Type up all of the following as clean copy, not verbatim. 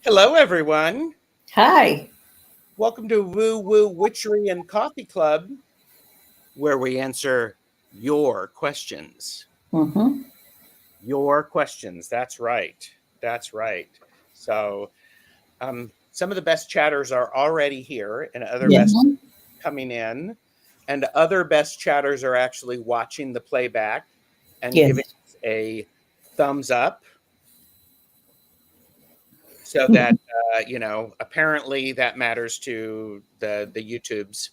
Hello, everyone. Hi. Welcome to Woo Woo Witchery and Coffee Club, where we answer your questions. Mm-hmm. Your questions. That's right. That's right. So, some of the best chatters are already here, and other Yes. best coming in, and other best chatters are actually watching the playback and Yes. giving us a thumbs up. So that apparently that matters to the YouTubes.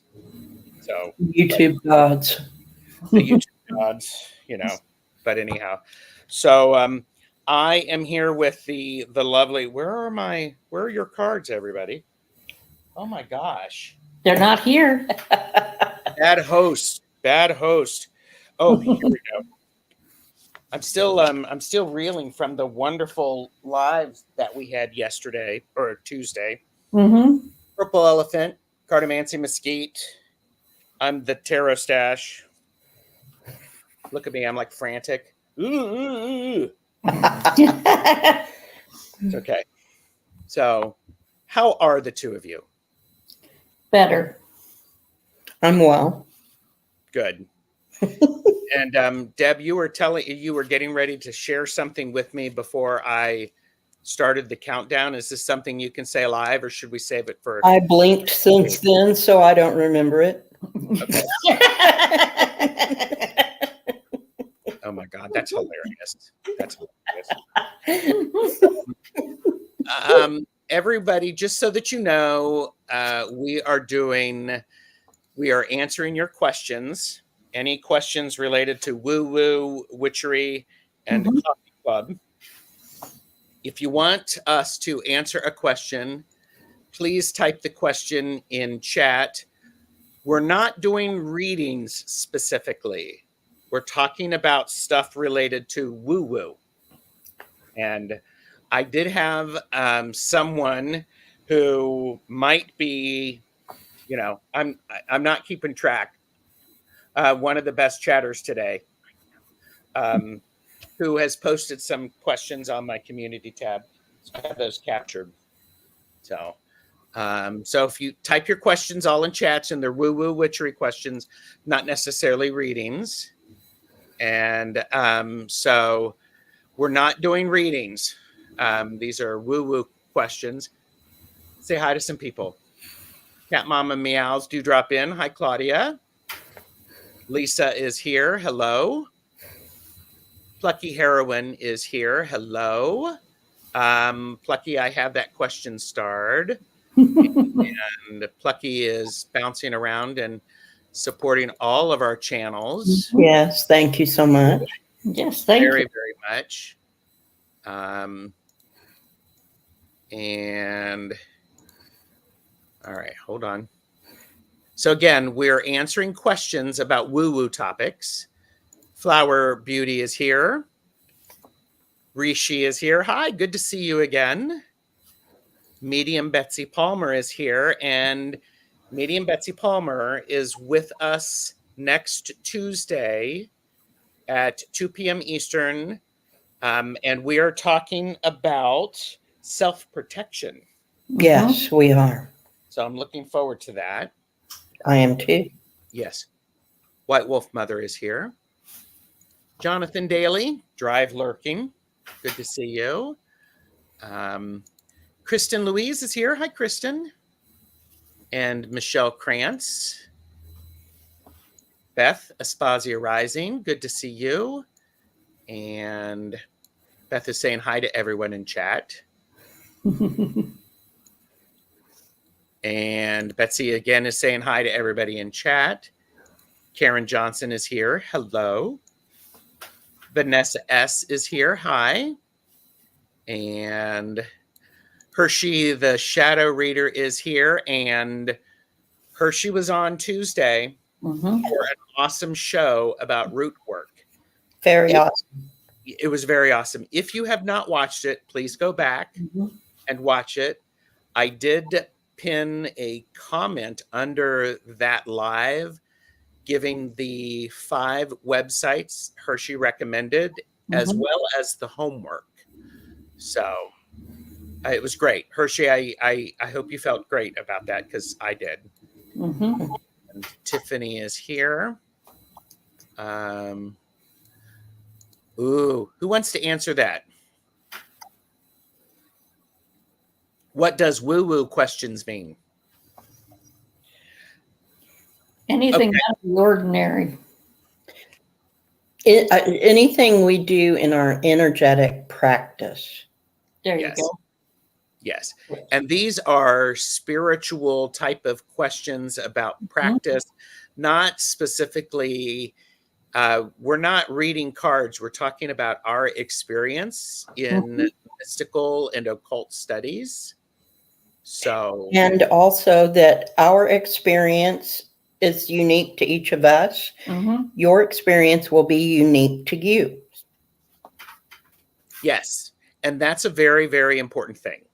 So YouTube gods. the YouTube gods, But anyhow, so I am here with the lovely. Where are your cards, everybody? Oh my gosh, They're not here. bad host, bad host. Oh, here we go. I'm still reeling from the wonderful lives that we had yesterday or Tuesday. Mm-hmm. Purple Elephant, Cartomancy Mesquite. I'm the TarotStache. Look at me, I'm like frantic. Ooh. It's okay. So, how are the two of you? Better. I'm well. Good. And Deb, you were getting ready to share something with me before I started the countdown. Is this something you can say live, or should we save it for? I blinked since then, so I don't remember it. Okay. Oh my God, that's hilarious. That's hilarious. Everybody, just so that you know, we are answering your questions. Any questions related to Woo Woo, Witchery, and Coffee Club. If you want us to answer a question, please type the question in chat. We're not doing readings specifically. We're talking about stuff related to Woo Woo. And I did have someone who might be, I'm not keeping track. One of the best chatters today, who has posted some questions on my community tab. So I have those captured. So if you type your questions all in chats, and they're Woo Woo Witchery questions, not necessarily readings. And so we're not doing readings. These are Woo Woo questions. Say hi to some people. Cat Mama Meows do drop in. Hi, Claudia. Lisa is here. Hello. Plucky Heroine is here. Hello. Plucky, I have that question starred. And Plucky is bouncing around and supporting all of our channels. Yes, thank you so much. Yes, thank you. Very, very much. And all right, hold on. So again, we're answering questions about woo-woo topics. Flower Beauty is here. Rishi is here. Hi, good to see you again. Medium Betsy Palmer is here, and Medium Betsy Palmer is with us next Tuesday at 2 p.m. Eastern, and we are talking about self-protection. Yes, we are. So I'm looking forward to that. I am too. Yes. White Wolf Mother is here. Jonathan Daly, Drive Lurking. Good to see you. Kristen Louise is here. Hi, Kristen. And Michelle Krantz. Beth Aspasia Rising. Good to see you. And Beth is saying hi to everyone in chat. And Betsy again is saying hi to everybody in chat. Karen Johnson is here. Hello. Vanessa S. is here. Hi. And Hershey, the shadow reader, is here. And Hershey was on Tuesday for an awesome show about root work. Very awesome. It was very awesome. If you have not watched it, please go back and watch it. I did pin a comment under that live giving the 5 websites Hershey recommended, as well as the homework. So It was great. Hershey, I hope you felt great about that, because I did. Mm-hmm. And Tiffany is here. Ooh, who wants to answer that? What does woo-woo questions mean? Anything Okay. out of the ordinary. Anything we do in our energetic practice. There Yes. you Yes. And these are spiritual type of questions about practice, not specifically, we're not reading cards. We're talking about our experience in mystical and occult studies. So, And also that our experience is unique to each of us. go. Mm-hmm. Your experience will be unique to you. yes. And that's a very, very important thing.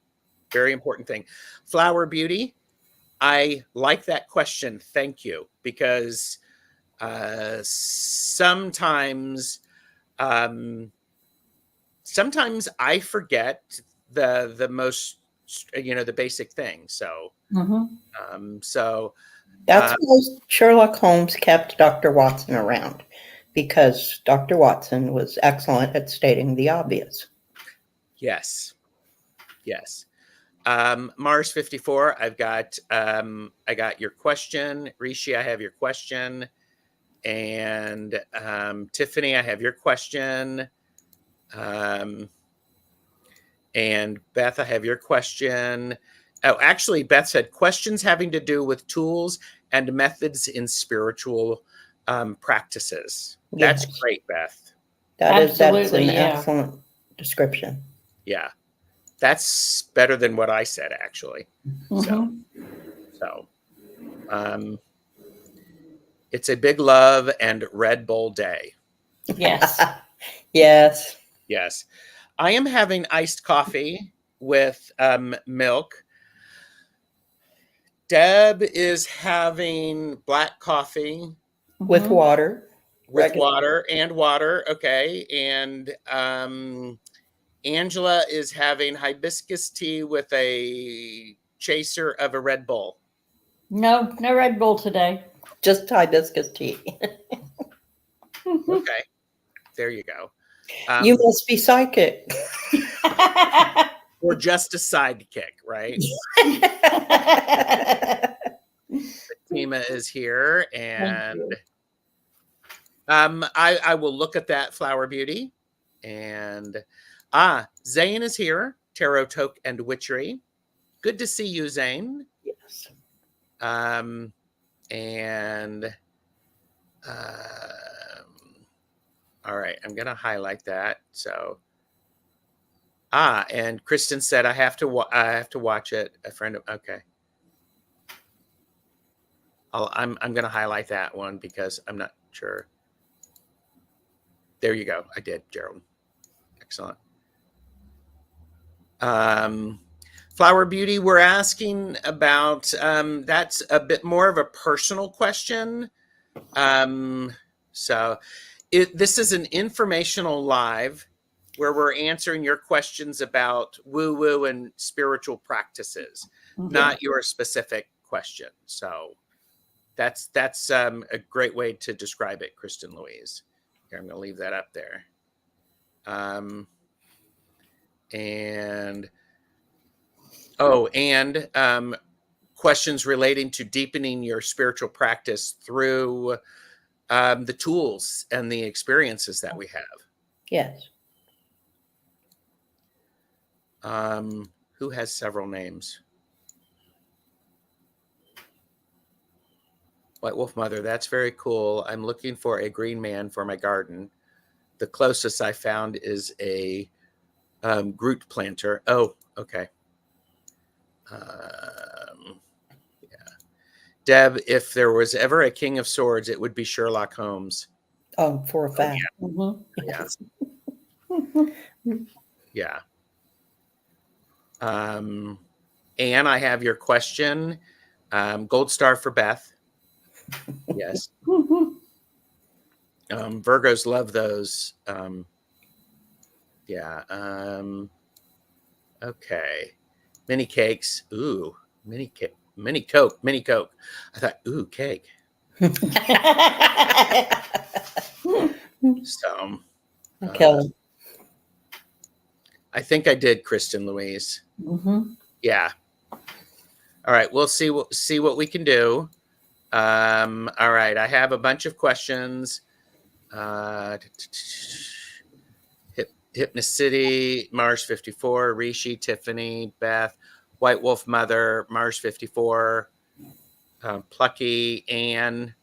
Very important thing. Flower Beauty, I like that question. Thank you. Because sometimes I forget the most, the basic thing. So Mm-hmm. That's why Sherlock Holmes kept Dr. Watson around, because Dr. Watson was excellent at stating the obvious. yes. Mars 54, I got your question. Rishi, I have your question. And Tiffany, I have your question. And Beth, I have your question. Oh, actually, Beth said questions having to do with tools and methods in spiritual practices. That's Yes. great, Beth. That's Absolutely, an yeah. excellent description. Yeah, that's better than what I said, actually. Mm-hmm. So, it's a big love and Red Bull day. Yes. Yes. Yes. I am having iced coffee with milk. Deb is having black coffee With Mm-hmm. water. with Regular. water. Okay. And Angela is having hibiscus tea with a chaser of a Red Bull. No Red Bull today. Just hibiscus tea. Okay. There you go. You must be psychic. Or just a sidekick, right? Fatima is here, and I will look at that, Flower Beauty. And Zane is here, Tarot Toke and Witchery. Good to see you, Zane. Yes. And all right, I'm gonna highlight that. So and Kristen said I have to watch it. A friend of okay. I'm gonna highlight that one because I'm not sure. There you go. I did, Gerald. Excellent. Flower Beauty, we're asking about that's a bit more of a personal question. So this is an informational live where we're answering your questions about woo-woo and spiritual practices, not your specific question. So that's a great way to describe it, Kristen Louise. Here, I'm going to leave that up there. And questions relating to deepening your spiritual practice through the tools and the experiences that we have. Yes. Who has several names? White Wolf Mother, that's very cool. I'm looking for a green man for my garden. The closest I found is a Groot planter. Oh, okay. Yeah. Deb, if there was ever a King of Swords, it would be Sherlock Holmes. Oh, for a fact. Yeah. Yeah. Anne, I have your question. Gold star for Beth. Yes. Virgos love those. Yeah. Okay. Mini cakes. Ooh, mini cake. Mini Coke. Mini Coke. I thought, ooh, cake. So Okay. I think I did, Kristen Louise. Mm-hmm. Yeah. All right. We'll see what we can do. All right. I have a bunch of questions. Hypnocity, Mars 54, Rishi, Tiffany, Beth, White Wolf Mother, Mars 54, Plucky, Anne.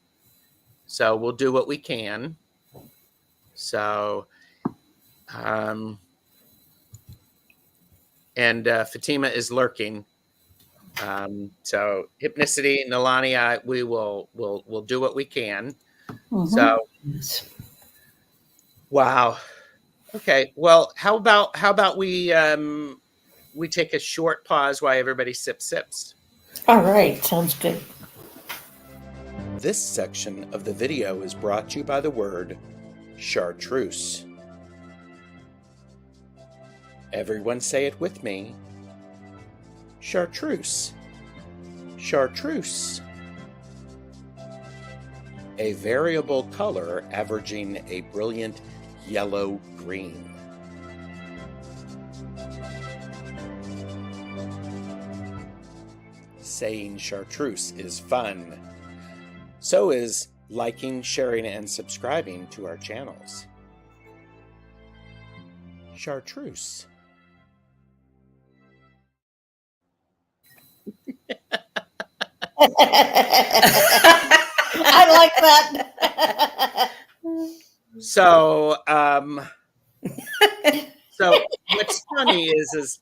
So we'll do what we can. So, and Fatima is lurking. So Hypnicity, Nalani, we'll do what we can. Mm-hmm. So, wow. Okay. Well, how about we take a short pause while everybody sips. All right. Sounds good. This section of the video is brought to you by the word chartreuse. Everyone say it with me. Chartreuse. Chartreuse. A variable color averaging a brilliant yellow-green. Saying chartreuse is fun. So is liking, sharing, and subscribing to our channels. Chartreuse. I like that. So, so what's funny is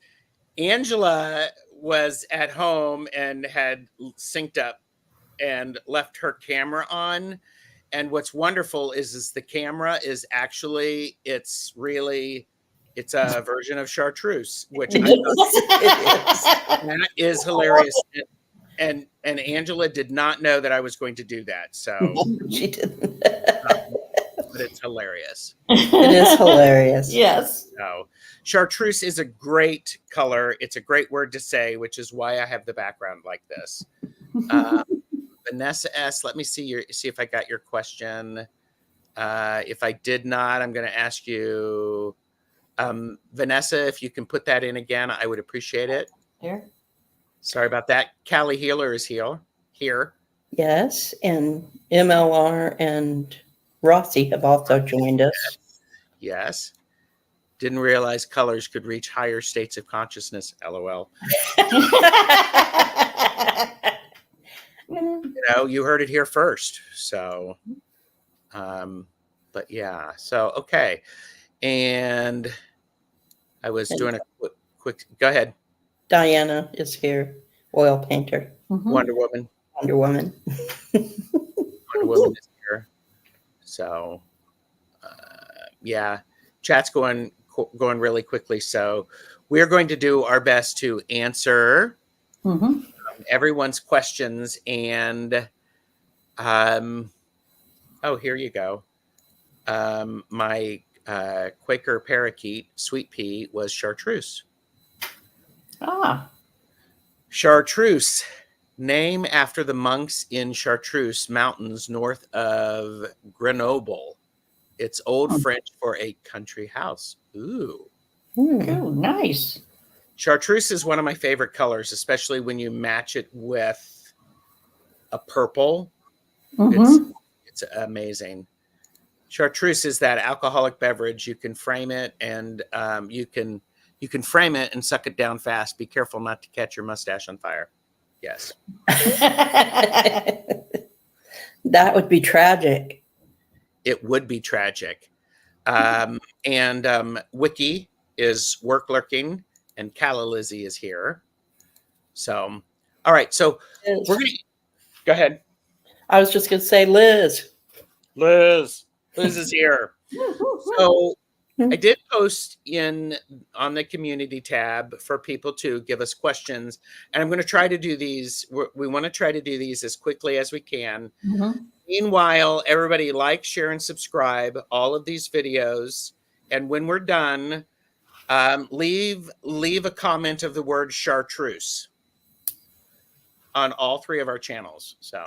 Angela was at home and had synced up and left her camera on. And what's wonderful is the camera is actually, it's a version of chartreuse, which I thought that is hilarious. And Angela did not know that I was going to do that. So She didn't. but it's hilarious. It is hilarious. Yes. So chartreuse is a great color. It's a great word to say, which is why I have the background like this. Vanessa S., let me see if I got your question. If I did not, I'm going to ask you, Vanessa, if you can put that in again, I would appreciate it. Here. Sorry about that. Callie Healer is here. Yes, and MLR and Rossi have also joined us. Yes. Didn't realize colors could reach higher states of consciousness. LOL. You heard it here first. So, but yeah. So, okay. And I was doing a quick, go ahead. Diana is here, oil painter. Mm-hmm. Wonder Woman. Wonder Woman. Wonder Woman is here. So, yeah, chat's going really quickly. So we're going to do our best to answer everyone's questions. And, oh, here you go. My Quaker parakeet, Sweet Pea, was chartreuse. Ah. Chartreuse, name after the monks in Chartreuse Mountains north of Grenoble. It's Old French for a country house. Ooh. Ooh, nice. Chartreuse is one of my favorite colors, especially when you match it with a purple. It's amazing. Chartreuse is that alcoholic beverage. You can frame it and you can frame it and suck it down fast. Be careful not to catch your mustache on fire. Yes. That would be tragic. It would be tragic. And Wiki is work lurking, and Calla Lizzie is here. So, all right. So we're going to go ahead. I was just going to say, Liz. Liz is here. So I did post on the community tab for people to give us questions, and I'm going to try to do these. We want to try to do these as quickly as we can. Meanwhile, everybody like, share, and subscribe all of these videos. And when we're done, Leave a comment of the word chartreuse on all three of our channels. So,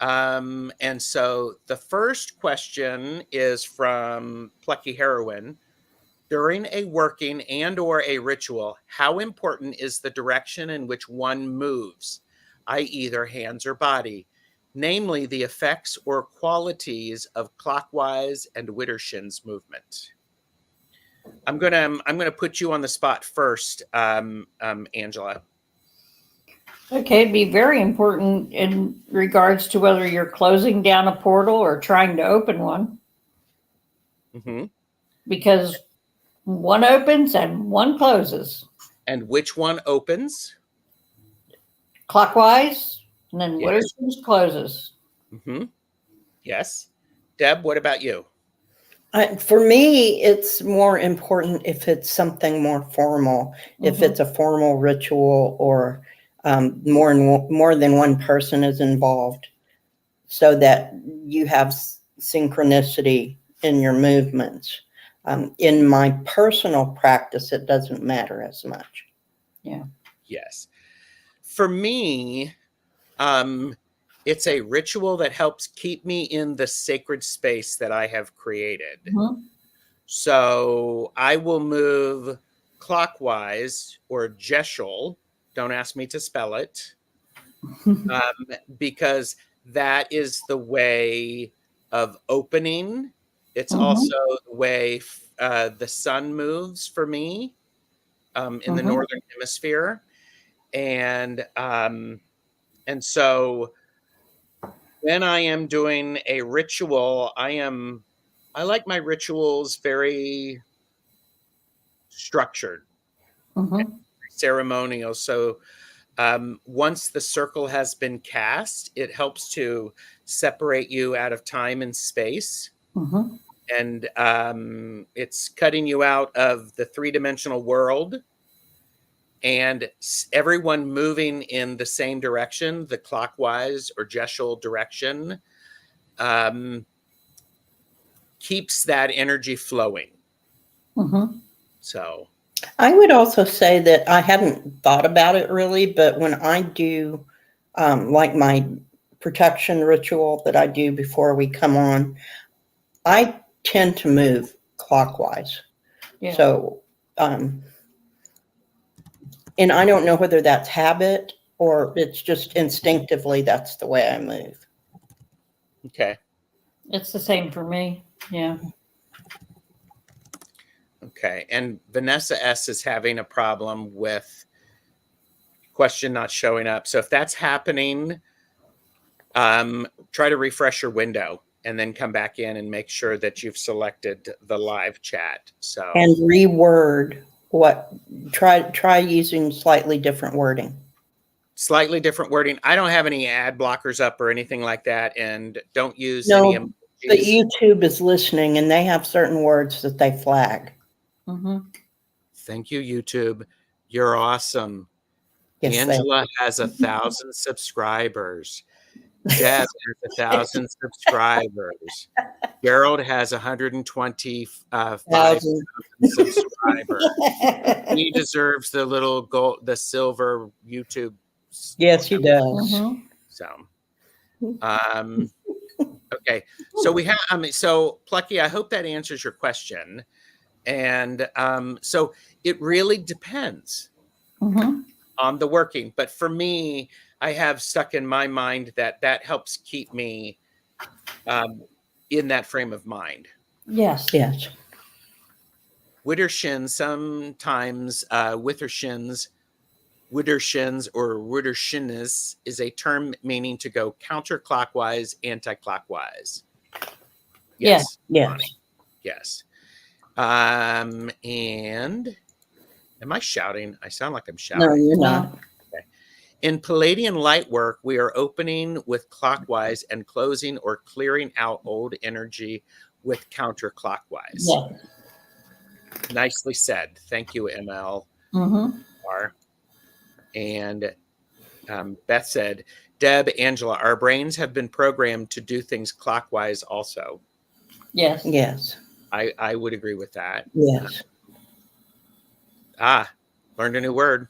and so the first question is from Plucky Heroine. During a working and or a ritual, how important is the direction in which one moves, i.e. their hands or body, namely the effects or qualities of clockwise and Widdershins movement? I'm gonna put you on the spot first, Angela. Okay, it'd be very important in regards to whether you're closing down a portal or trying to open one, Mm-hmm. because one opens and one closes And which one opens? clockwise, and then Yes. Widdershins closes. Mm-hmm. Yes. Deb, what about you? For me, it's more important if it's something more formal, if it's a formal ritual or more than one person is involved, so that you have synchronicity in your movements. In my personal practice, it doesn't matter as much. Yes. For me, it's a ritual that helps keep me in the sacred space that I have created. So I will move clockwise or Jeshel. Don't ask me to spell it, because that is the way of opening. It's also the way the sun moves for me in the northern hemisphere, and so when I am doing a ritual, I like my rituals very structured, ceremonial. So once the circle has been cast, it helps to separate you out of time and space. And it's cutting you out of the three-dimensional world, and everyone moving in the same direction, the clockwise or Jeshel direction, keeps that energy flowing. So I would also say that I hadn't thought about it really, but when I do like my protection ritual that I do before we come on, I tend to move clockwise. Yeah. So, and I don't know whether that's habit or it's just instinctively that's the way I move. okay. It's the same for me. Yeah. Okay. And Vanessa S is having a problem with question not showing up. So if that's happening, try to refresh your window and then come back in and make sure that you've selected the live chat. So And reword try using slightly different wording. Slightly different wording. I don't have any ad blockers up or anything like that, and don't use No, any emojis. but YouTube is listening and they have certain words that they flag. Thank you, YouTube. You're awesome. Yes, Angela has 1,000 subscribers. Deb has 1,000 subscribers. Gerald has 125,000 subscribers. He deserves the little gold, the silver YouTube. Yes, he does. So, okay. So we have, so Plucky, I hope that answers your question. And so it really depends on the working. But for me, I have stuck in my mind that helps keep me in that frame of mind. Yes. Yes. Widdershins, sometimes Widdershins or Widdershinnes is a term meaning to go counterclockwise, anti-clockwise. Yes. Yes. Yes. And am I shouting? I sound like I'm shouting. No, you're not. Okay. In Palladian light work, we are opening with clockwise and closing or clearing out old energy with counterclockwise. Yeah. Nicely said. Thank you, ML. And Beth said, Deb, Angela, our brains have been programmed to do things clockwise also. Yes. Yes. I would agree with that. Yes. Ah, learned a new word.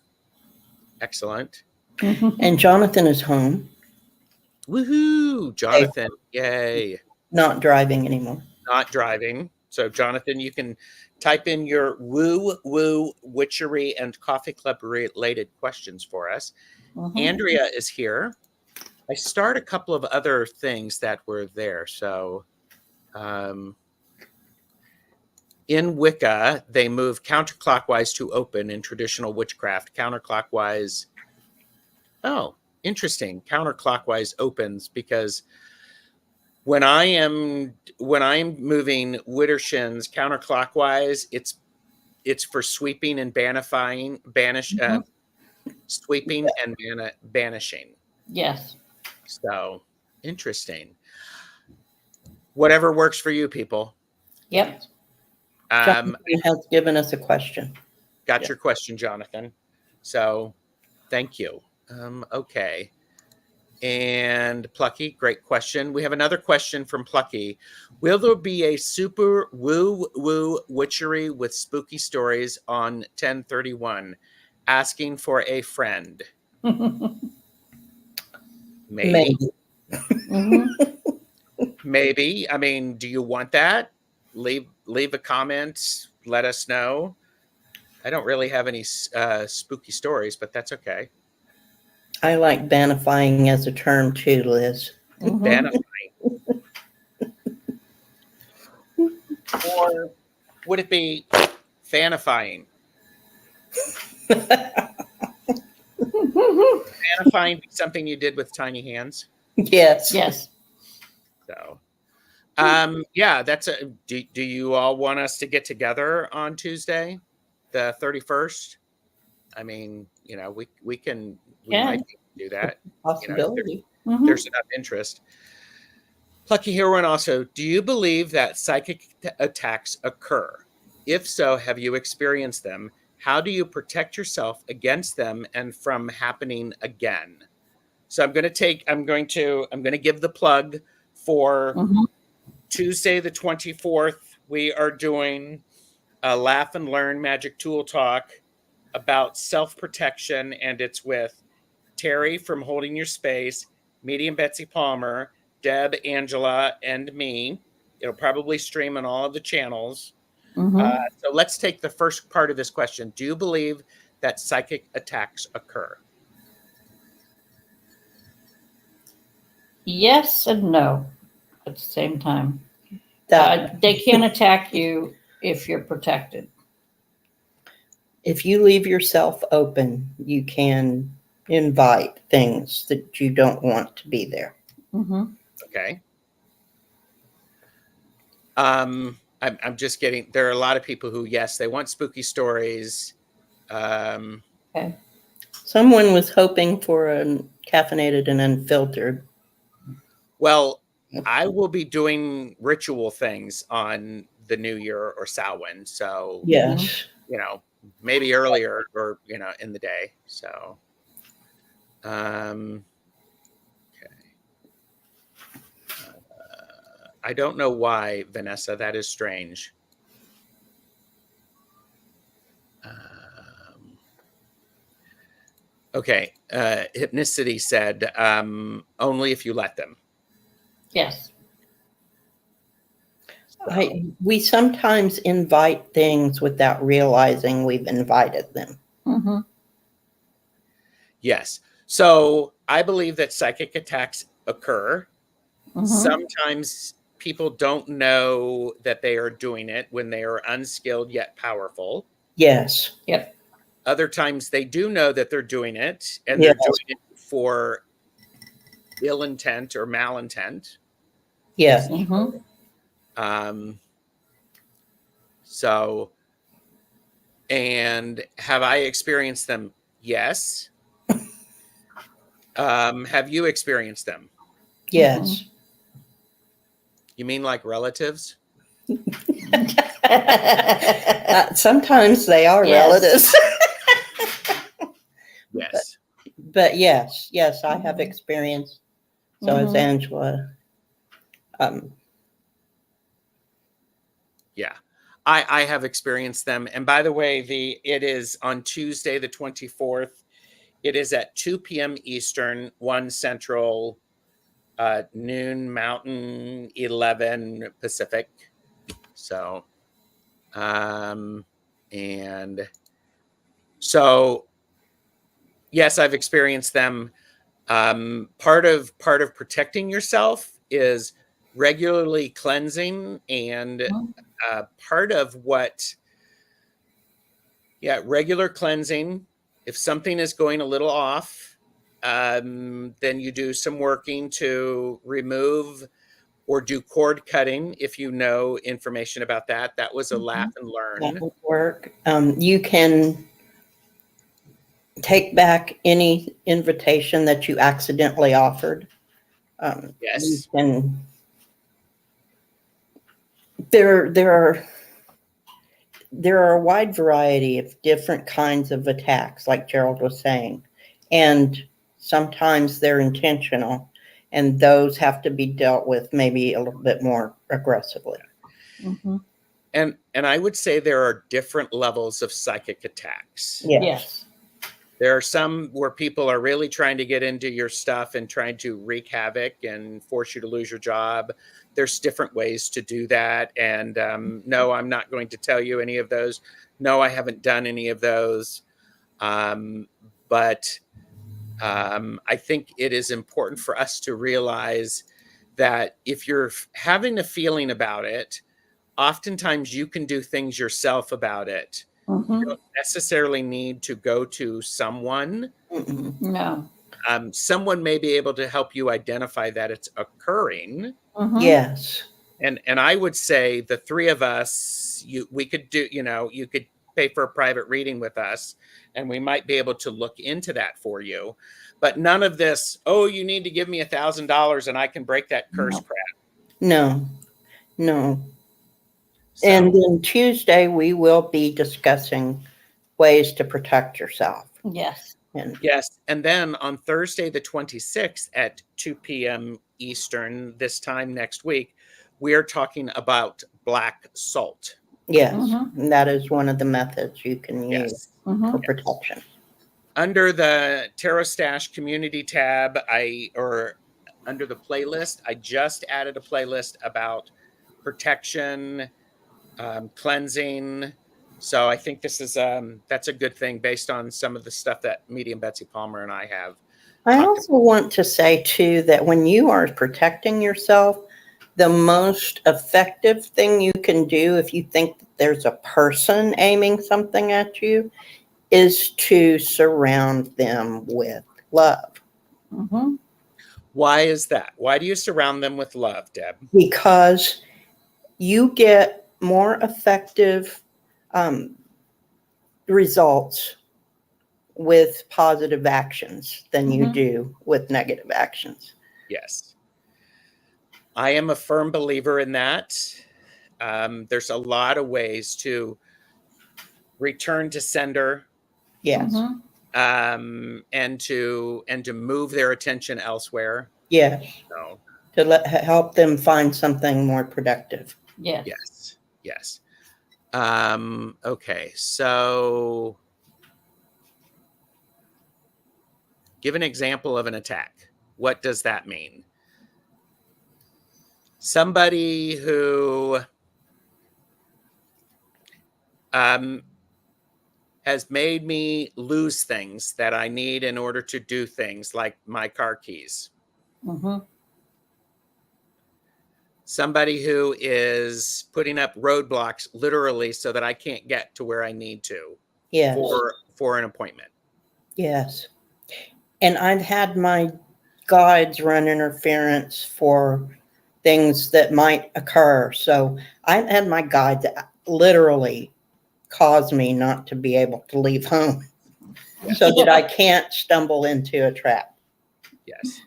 Excellent. And Jonathan is home, Woohoo! Jonathan, yay. not driving anymore. Not driving. So, Jonathan, you can type in your woo witchery and coffee club related questions for us. Andrea is here. I start a couple of other things that were there. So, in Wicca, they move counterclockwise to open. In traditional witchcraft, counterclockwise. Oh, interesting. Counterclockwise opens because when I'm moving widdershins counterclockwise, it's for sweeping and sweeping and banishing. Yes. So interesting. Whatever works for you, people. Yep. Jonathan has given us a question. Got your question, Jonathan. So thank you. Okay. And Plucky, great question. We have another question from Plucky. Will there be a super woo witchery with spooky stories on 1031? Asking for a friend. Maybe. Maybe. I mean, do you want that? Leave a comment. Let us know. I don't really have any spooky stories, but that's okay. I like banifying as a term too, Liz. Banifying. Or would it be fanifying? Fanifying be something you did with tiny hands? Yes. Yes. So, yeah, that's a. Do you all want us to get together on Tuesday, the 31st? I mean, you know, we might do that. Possibility. You know, there's enough interest. Plucky Heroine also, do you believe that psychic attacks occur? If so, have you experienced them? How do you protect yourself against them and from happening again? So I'm going to give the plug for Tuesday, the 24th. We are doing a Laugh and Learn Magic Tool Talk about self-protection, and it's with Terry from Holding Your Space, Medium Betsy Palmer, Deb, Angela, and me. It'll probably stream on all of the channels. So let's take the first part of this question. Do you believe that psychic attacks occur? Yes and no at the same time. They can attack you if you're protected. If you leave yourself open, you can invite things that you don't want to be there. Okay. I'm just getting, there are a lot of people who, yes, they want spooky stories. Okay. Someone was hoping for a caffeinated and unfiltered. Well, I will be doing ritual things on the New Year or Samhain. So, yes, you know, maybe earlier or, you know, in the day. So, okay. I don't know why, Vanessa, that is strange. Okay. Hypnicity said, only if you let them. Yes. We sometimes invite things without realizing we've invited them. Yes. So I believe that psychic attacks occur. Sometimes people don't know that they are doing it when they are unskilled yet powerful. Yes. Yep. Other times they do know that they're doing it and they're doing it for ill intent or malintent. Yes. So, and have I experienced them? Yes. Have you experienced them? Yes. You mean like relatives? Sometimes they are relatives. Yes. But yes, I have experienced. So has Angela. Yeah. I have experienced them. And by the way, it is on Tuesday, the 24th. It is at 2 p.m. Eastern, 1 Central, noon Mountain, 11 Pacific. So, and so, yes, I've experienced them. Part of protecting yourself is regularly cleansing, and part of regular cleansing. If something is going a little off, then you do some working to remove or do cord cutting. If you know information about that, that was a laugh and That learn. would work. You can take back any invitation that you accidentally offered. Yes. You can. There are a wide variety of different kinds of attacks, like Gerald was saying, and sometimes they're intentional, and those have to be dealt with maybe a little bit more aggressively. Mm-hmm. And I would say there are different levels of psychic attacks. Yes. There are some where people are really trying to get into your stuff and trying to wreak havoc and force you to lose your job. There's different ways to do that. And no, I'm not going to tell you any of those. No, I haven't done any of those. But I think it is important for us to realize that if you're having a feeling about it, oftentimes you can do things yourself about it. Mm-hmm. You don't necessarily need to go to someone. No. Someone may be able to help you identify that it's occurring. Mm-hmm. Yes. And I would say the three of us, we could do, you could pay for a private reading with us, and we might be able to look into that for you. But none of this, oh, you need to give me $1,000 and I can break that curse crap. No. So, And then Tuesday, we will be discussing ways to protect yourself. Yes. yes. And then on Thursday, the 26th at 2 p.m. Eastern, this time next week, we are talking about black salt. Yes. Mm-hmm. And that is one of the methods you can use Yes. for protection. Under the TarotStache community tab, under the playlist, I just added a playlist about protection, cleansing. So I think this is that's a good thing based on some of the stuff that Medium Betsy Palmer and I have. I also want to say too that when you are protecting yourself, the most effective thing you can do if you think that there's a person aiming something at you is to surround them with love. Mm-hmm. Why is that? Why do you surround them with love, Deb? Because you get more effective results with positive actions than you do with negative actions. Yes. I am a firm believer in that. There's a lot of ways to return to sender. Yes. And to move their attention elsewhere. Yes. So, To help them find something more productive. Yes. Yes. Okay. So give an example of an attack. What does that mean? Somebody who has made me lose things that I need in order to do things, like my car keys. Mm-hmm. Somebody who is putting up roadblocks literally so that I can't get to where I need to. Yes. For an appointment. Yes. And I've had my guides run interference for things that might occur. So I've had my guides literally cause me not to be able to leave home so that I can't stumble into a trap. Yes.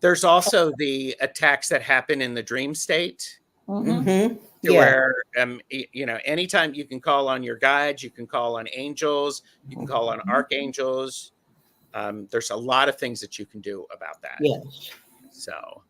There's also the attacks that happen in the dream state. Mm-hmm. Where, anytime you can call on your guides, you can call on angels, you can call on archangels. There's a lot of things that you can do about that. Yes. So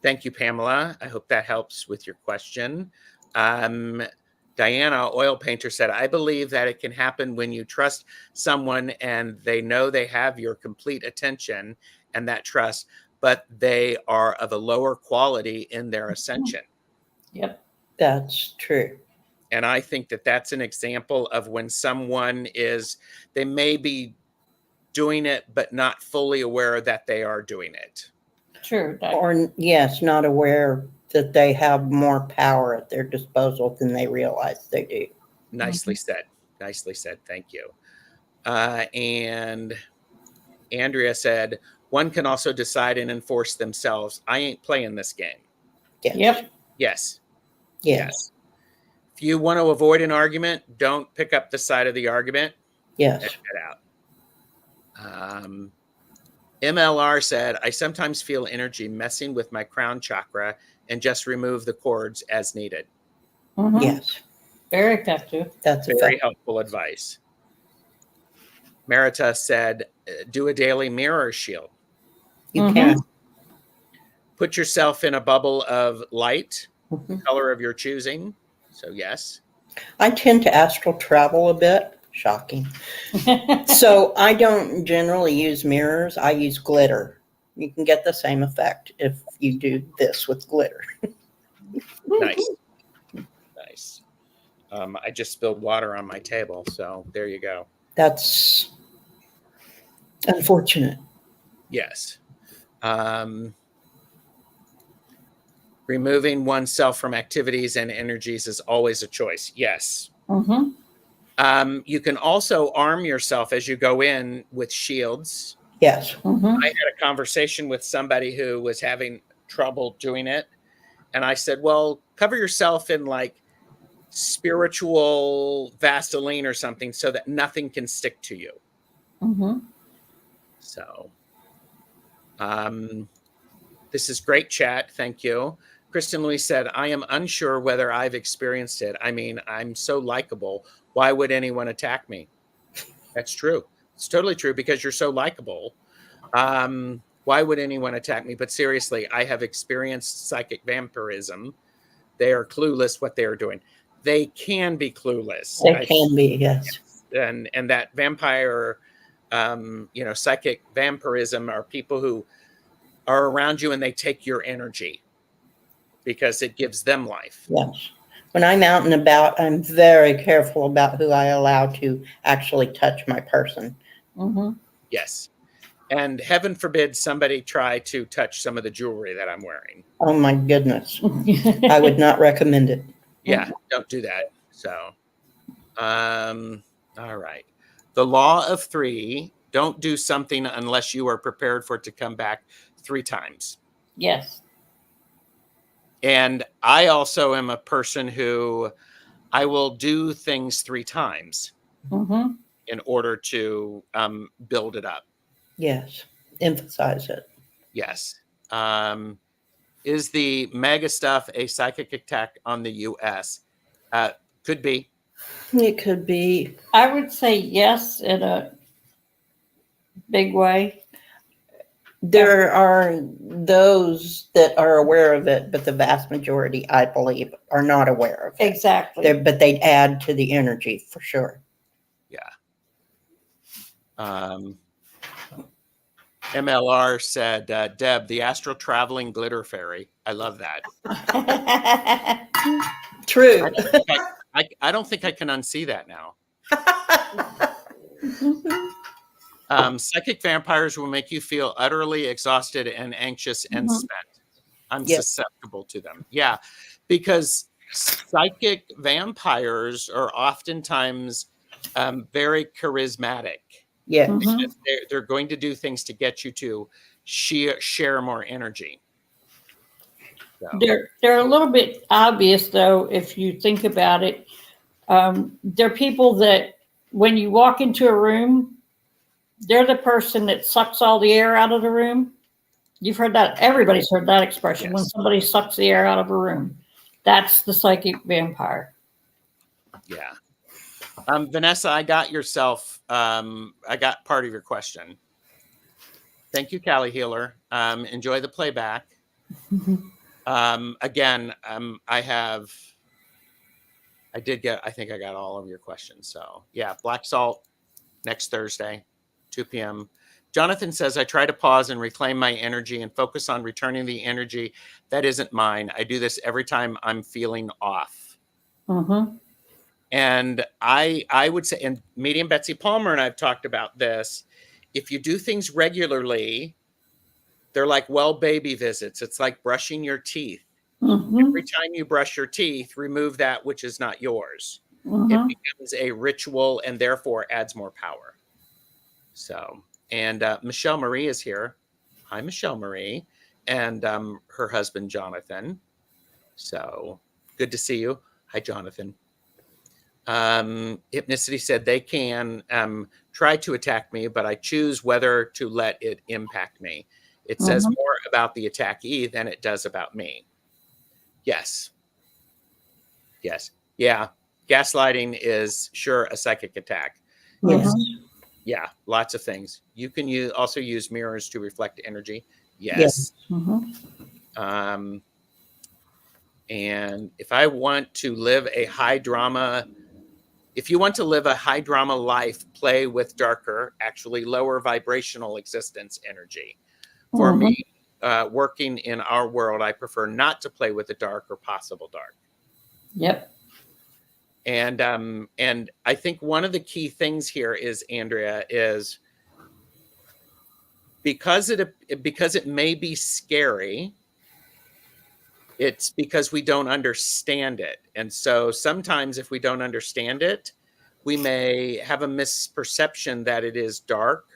Thank you, Pamela. I hope that helps with your question. Diana, oil painter, said, I believe that it can happen when you trust someone and they know they have your complete attention and that trust, but they are of a lower quality in their ascension. Yep. That's true. And I think that that's an example of when someone they may be doing it, but not fully aware that they are doing it. True. Or, yes, not aware that they have more power at their disposal than they realize they do. Nicely said. Nicely said. Thank you. And Andrea said, one can also decide and enforce themselves. I ain't playing this game. Yes. Yep. Yes. Yes. If you want to avoid an argument, don't pick up the side of the argument. Yes. Get out. MLR said, I sometimes feel energy messing with my crown chakra and just remove the cords as needed. Mhm. Yes. Very effective. That's Very helpful advice. Merita said, do a daily mirror shield. You can. Put yourself in a bubble of light, Mhm. color of your choosing. So yes. I tend to astral travel a bit. Shocking. So I don't generally use mirrors. I use glitter. You can get the same effect if you do this with glitter. Nice. Nice. I just spilled water on my table. So there you go. That's unfortunate. Yes. Removing oneself from activities and energies is always a choice. Yes. Mm-hmm. You can also arm yourself as you go in with shields. Yes. Mm-hmm. I had a conversation with somebody who was having trouble doing it. And I said, well, cover yourself in like spiritual Vaseline or something so that nothing can stick to you. Mm-hmm. So this is great chat. Thank you. Kristen Louise said, I am unsure whether I've experienced it. I mean, I'm so likable. Why would anyone attack me? That's true. It's totally true because you're so likable. Why would anyone attack me? But seriously, I have experienced psychic vampirism. They are clueless what they are doing. They can be clueless. They can be, yes. And that vampire, psychic vampirism are people who are around you and they take your energy because it gives them life. Yes. When I'm out and about, I'm very careful about who I allow to actually touch my person. Mm-hmm. Yes. And heaven forbid somebody try to touch some of the jewelry that I'm wearing. Oh my goodness. I would not recommend it. Yeah, don't do that. So, all right. The law of 3, don't do something unless you are prepared for it to come back 3 times. Yes. And I also am a person who I will do things 3 times Mm-hmm. in order to build it up. Yes. Emphasize it. Yes. Is the mega stuff a psychic attack on the U.S.? Could be. It could be. I would say yes in a big way. There are those that are aware of it, but the vast majority, I believe, are not aware of it. Exactly. But they add to the energy for sure. Yeah. MLR said, Deb, the astral traveling glitter fairy. I love that. True. I don't think I can unsee that now. Psychic vampires will make you feel utterly exhausted and anxious and spent. I'm susceptible to them. Yeah, because psychic vampires are oftentimes very charismatic. Yes. Mhm. They're going to do things to get you to share more energy. So. They're a little bit obvious, though, if you think about it. They're people that when you walk into a room, they're the person that sucks all the air out of the room. You've heard that. Everybody's heard that expression. When somebody sucks the air out of a room, that's the psychic vampire. Yeah. Vanessa, I got yourself. I got part of your question. Thank you, Callie Healer. Enjoy the playback. Again, I think I got all of your questions. So yeah, black salt next Thursday, 2 p.m. Jonathan says, I try to pause and reclaim my energy and focus on returning the energy that isn't mine. I do this every time I'm feeling off. Mm-hmm. And I would say, and Medium Betsy Palmer and I've talked about this, if you do things regularly, they're like well baby visits. It's like brushing your teeth. Mm-hmm. Every time you brush your teeth, remove that which is not yours. It Mm-hmm. becomes a ritual and therefore adds more power. So, and Michelle Marie is here. Hi, Michelle Marie, and her husband, Jonathan. So good to see you. Hi, Jonathan. Hypnicity said they can try to attack me, but I choose whether to let it impact me. It says Mhm. more about the attackee than it does about me. Yes. Yes. Yeah. Gaslighting is sure a psychic attack. Yes. Yeah. Lots of things. You can also use mirrors to reflect energy. Yes. Yes. Mm-hmm. And if I want to live a high drama, if you want to live a high drama life, play with darker, actually lower vibrational existence energy. For Mhm. me, working in our world, I prefer not to play with the dark or possible dark. Yep. And I think one of the key things here is, Andrea, is because it may be scary, it's because we don't understand it. And so sometimes if we don't understand it, we may have a misperception that it is dark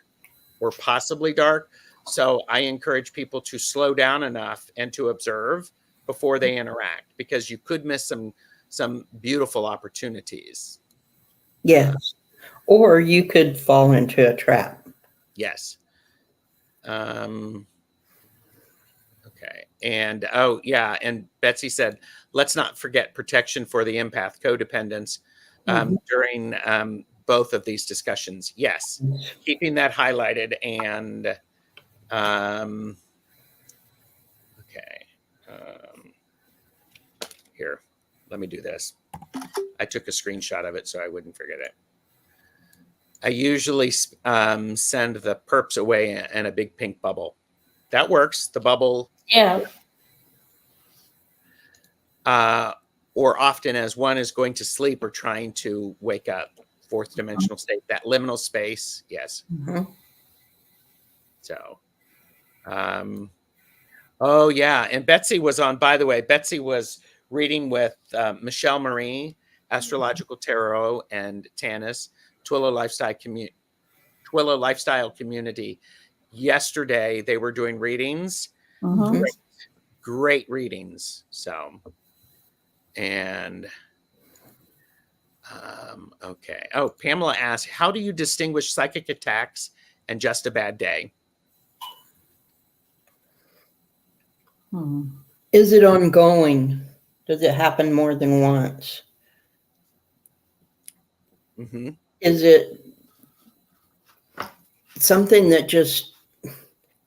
or possibly dark. So I encourage people to slow down enough and to observe before they interact, because you could miss some beautiful opportunities. Yes. Or you could fall into a trap. Yes. Okay. And oh yeah, and Betsy said, let's not forget protection for the empath codependence during both of these discussions. Yes, keeping that highlighted. And okay, here, let me do this. I took a screenshot of it so I wouldn't forget it. I usually send the perps away in a big pink bubble. That works. The bubble. Yeah. Or often as one is going to sleep or trying to wake up. Fourth dimensional state, that liminal space. Yes. Mm-hmm. So, oh yeah. And Betsy was on, by the way, Betsy was reading with Michelle Marie, Astrological Tarot, and Tanis, Twillo Lifestyle Community. Yesterday, they were doing readings. Mm-hmm. Great readings. So, and okay. Oh, Pamela asked, how do you distinguish psychic attacks and just a bad day? Mm-hmm. Is it ongoing? Does it happen more than once? Mm-hmm. Is it something that just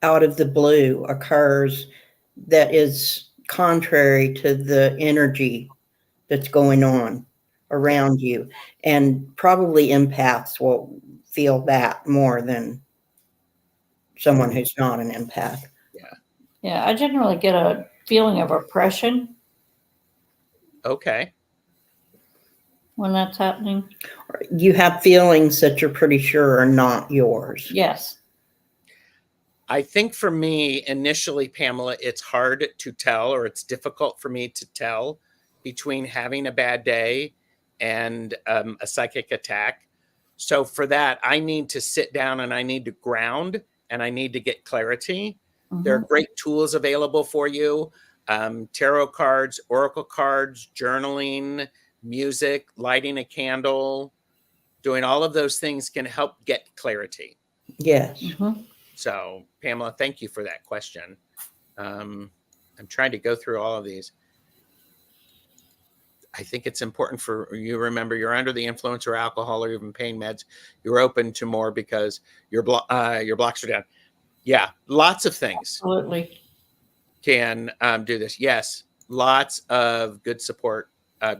out of the blue occurs that is contrary to the energy that's going on around you? And probably empaths will feel that more than someone who's not an empath. Yeah, I generally get a feeling of oppression Okay. when that's happening. You have feelings that you're pretty sure are not yours. Yes. I think for me, initially, Pamela, it's hard to tell, or it's difficult for me to tell between having a bad day and a psychic attack. So for that, I need to sit down and I need to ground and I need to get clarity. There are Mm-hmm. great tools available for you. Tarot cards, oracle cards, journaling, music, lighting a candle, doing all of those things can help get clarity. Yes. Mm-hmm. So, Pamela, thank you for that question. I'm trying to go through all of these. I think it's important for you to remember you're under the influence or alcohol or even pain meds. You're open to more because your blocks are down. Yeah, lots of things. Absolutely. can do this. Yes, lots of good support,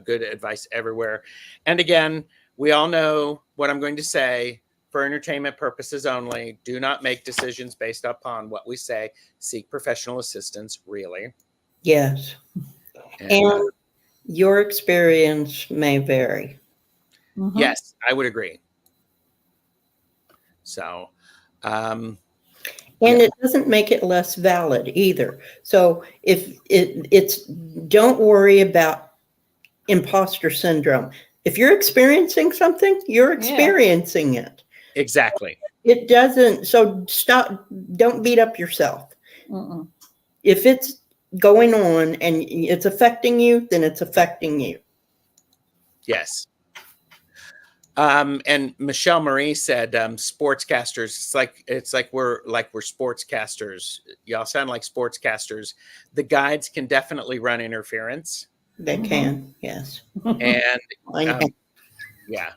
good advice everywhere. And again, we all know what I'm going to say. For entertainment purposes only, do not make decisions based upon what we say. Seek professional assistance, really. Yes. And your experience may vary. Mhm. Yes, I would agree. So, And yeah. it doesn't make it less valid either. So if it's don't worry about imposter syndrome. If you're experiencing something, you're experiencing it. Exactly. It doesn't, so stop, don't beat up yourself. Mm-mm. If it's going on and it's affecting you, then it's affecting you. Yes. And Michelle Marie said, sportscasters, it's like we're sportscasters. Y'all sound like sportscasters. The guides can definitely run interference. They can, yes. And I know. yeah,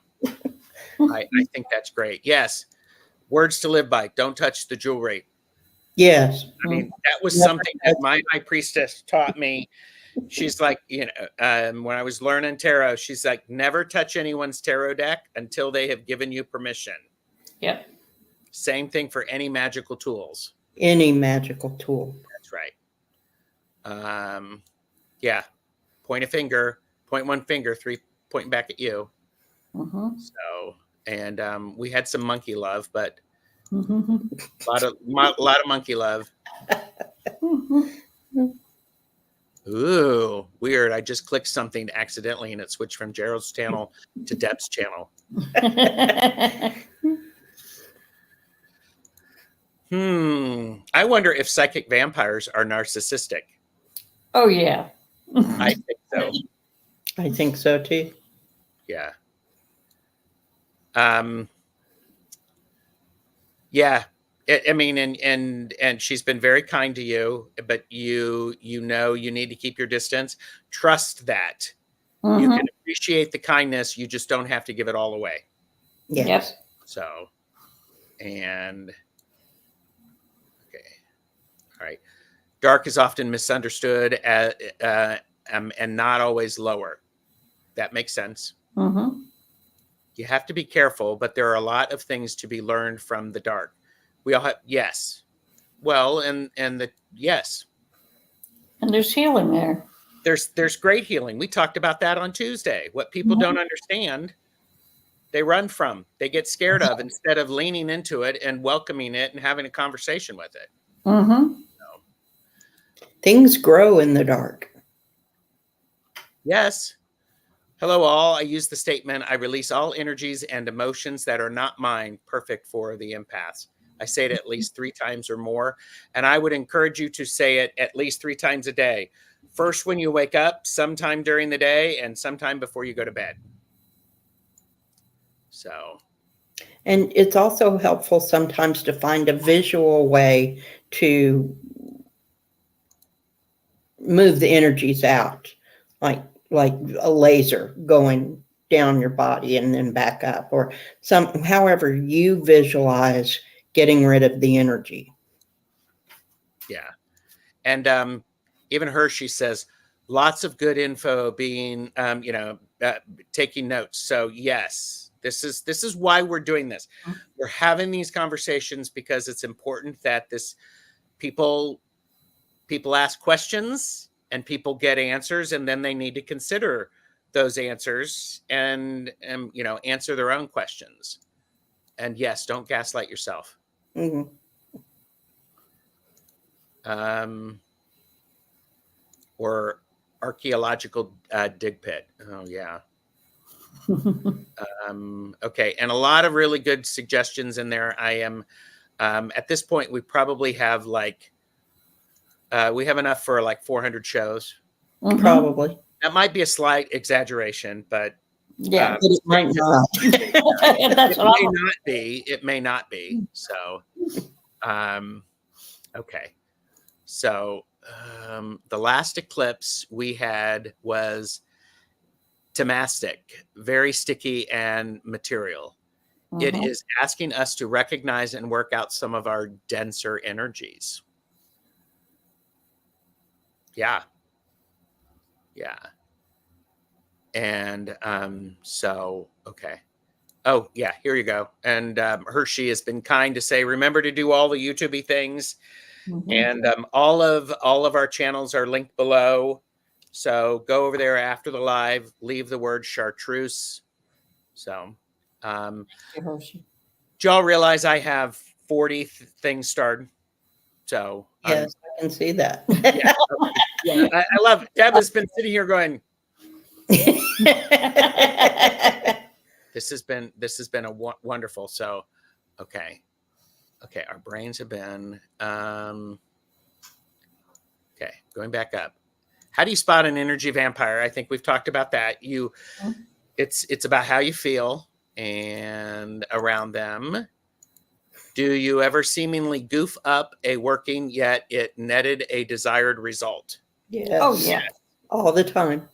I think that's great. Yes. Words to live by. Don't touch the jewelry. Yes. I mean, that was Never something that my high priestess taught me. She's like, when I was learning tarot, she's like, never touch anyone's tarot deck until they have given you permission. Yep. Same thing for any magical tools. Any magical tool. That's right. Yeah. Point a finger, point one finger, three pointing back at you. Mm-hmm. So, and we had some monkey love, but Mm-hmm. a lot of monkey love. Ooh, weird. I just clicked something accidentally and it switched from Gerald's channel to Deb's channel. I wonder if psychic vampires are narcissistic. Oh, yeah. I think so. I think so too. Yeah. Yeah. I mean, and she's been very kind to you, but you know you need to keep your distance. Trust that. Mm-hmm. You can appreciate the kindness. You just don't have to give it all away. Yes. Yep. So, and okay, all right. Dark is often misunderstood and not always lower. That makes sense. Mm-hmm. You have to be careful, but there are a lot of things to be learned from the dark. We all have, yes. Well, and yes. And there's healing there. There's great healing. We talked about that on Tuesday. What people don't understand, they run from, they get scared of, instead of leaning into it and welcoming it and having a conversation with it. Mm-hmm. Things grow in the dark. Yes. Hello, all. I use the statement, I release all energies and emotions that are not mine, perfect for the empaths. I say it at least 3 times or more. And I would encourage you to say it at least 3 times a day. First, when you wake up, sometime during the day, and sometime before you go to bed. So. And it's also helpful sometimes to find a visual way to move the energies out, like a laser going down your body and then back up, or however you visualize getting rid of the energy. Yeah. And even her, she says, lots of good info being, taking notes. So yes, this is why we're doing this. We're having these conversations because it's important that people ask questions and people get answers, and then they need to consider those answers and answer their own questions. And yes, don't gaslight yourself. Mm-hmm. Or archaeological dig pit. Oh yeah. Okay, and a lot of really good suggestions in there. I am at this point we probably have we have enough for like 400 shows. Mm-hmm. Probably. That might be a slight exaggeration, but Yeah, but it might not. that's what I'm. It may not be. So, okay. So the last eclipse we had was Temastic, very sticky and material. It is asking us to recognize and work out some of our denser energies. Yeah. Yeah. And so, okay. Oh, yeah, here you go. And Hershey has been kind to say, remember to do all the YouTube things. Mhm. And all of our channels are linked below. So go over there after the live, leave the word chartreuse. So do y'all realize I have 40 things started? So Yes, I can see that. yeah, yeah, I love it. Deb has been sitting here going, this has been a wonderful. So okay, our brains have been okay, going back up. How do you spot an energy vampire? I think we've talked about that. It's about how you feel and around them. Do you ever seemingly goof up a working, yet it netted a desired result? Yes. Oh, yeah. All the time.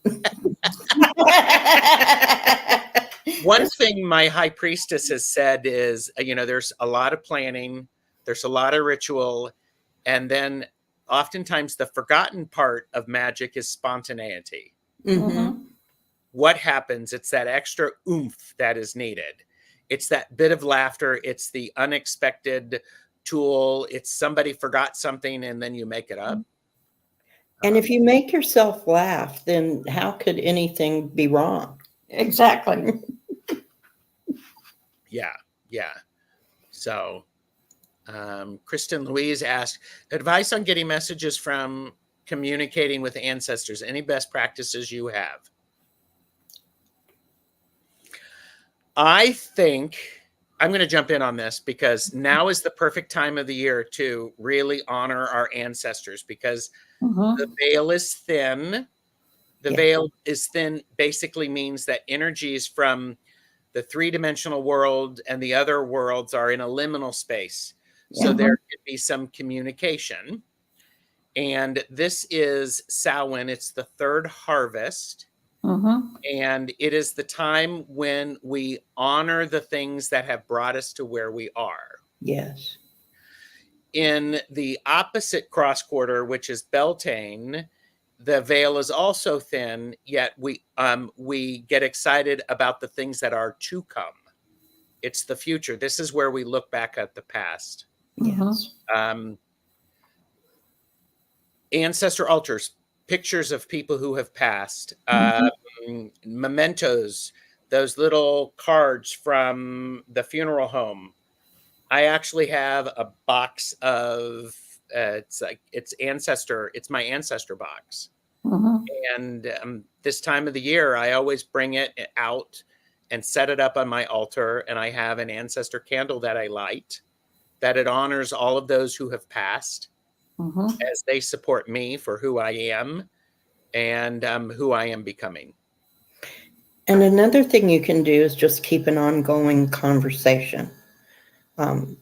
One thing my high priestess has said is, there's a lot of planning, there's a lot of ritual, and then oftentimes the forgotten part of magic is spontaneity. Mm-hmm. What happens? It's that extra oomph that is needed. It's that bit of laughter. It's the unexpected tool. It's somebody forgot something and then you make it up. And if you make yourself laugh, then how could anything be wrong? Exactly. Yeah. So Kristen Louise asked, advice on getting messages from communicating with ancestors. Any best practices you have? I think I'm going to jump in on this because now is the perfect time of the year to really honor our ancestors, because the veil is thin. The veil is thin basically means that energies from the three-dimensional world and the other worlds are in a liminal space. So there could be some communication. And this is Samhain. It's the third harvest. And it is the time when we honor the things that have brought us to where we are. Yes. In the opposite cross quarter, which is Beltane, the veil is also thin, yet we get excited about the things that are to come. It's the future. This is where we look back at the past. Yes. Ancestor altars, pictures of people who have passed, mementos, those little cards from the funeral home. I actually have a box of it's my ancestor box. And this time of the year, I always bring it out and set it up on my altar. And I have an ancestor candle that I light, that it honors all of those who have passed as they support me for who I am and who I am becoming. And another thing you can do is just keep an ongoing conversation. I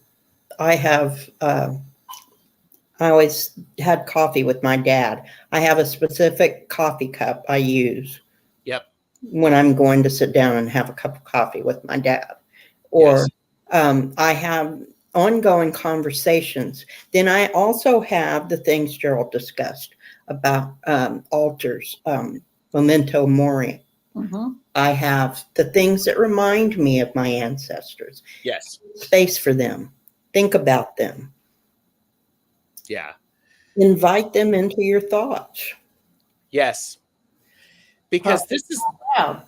always had coffee with my dad. I have a specific coffee cup I use. Yep. When I'm going to sit down and have a cup of coffee with my dad. Or I have ongoing conversations. Then I also have the things Gerald discussed about altars, memento mori. I have the things that remind me of my ancestors. Yes. Space for them. Think about them. Yeah. Invite them into your thoughts. Yes. Because this is loud.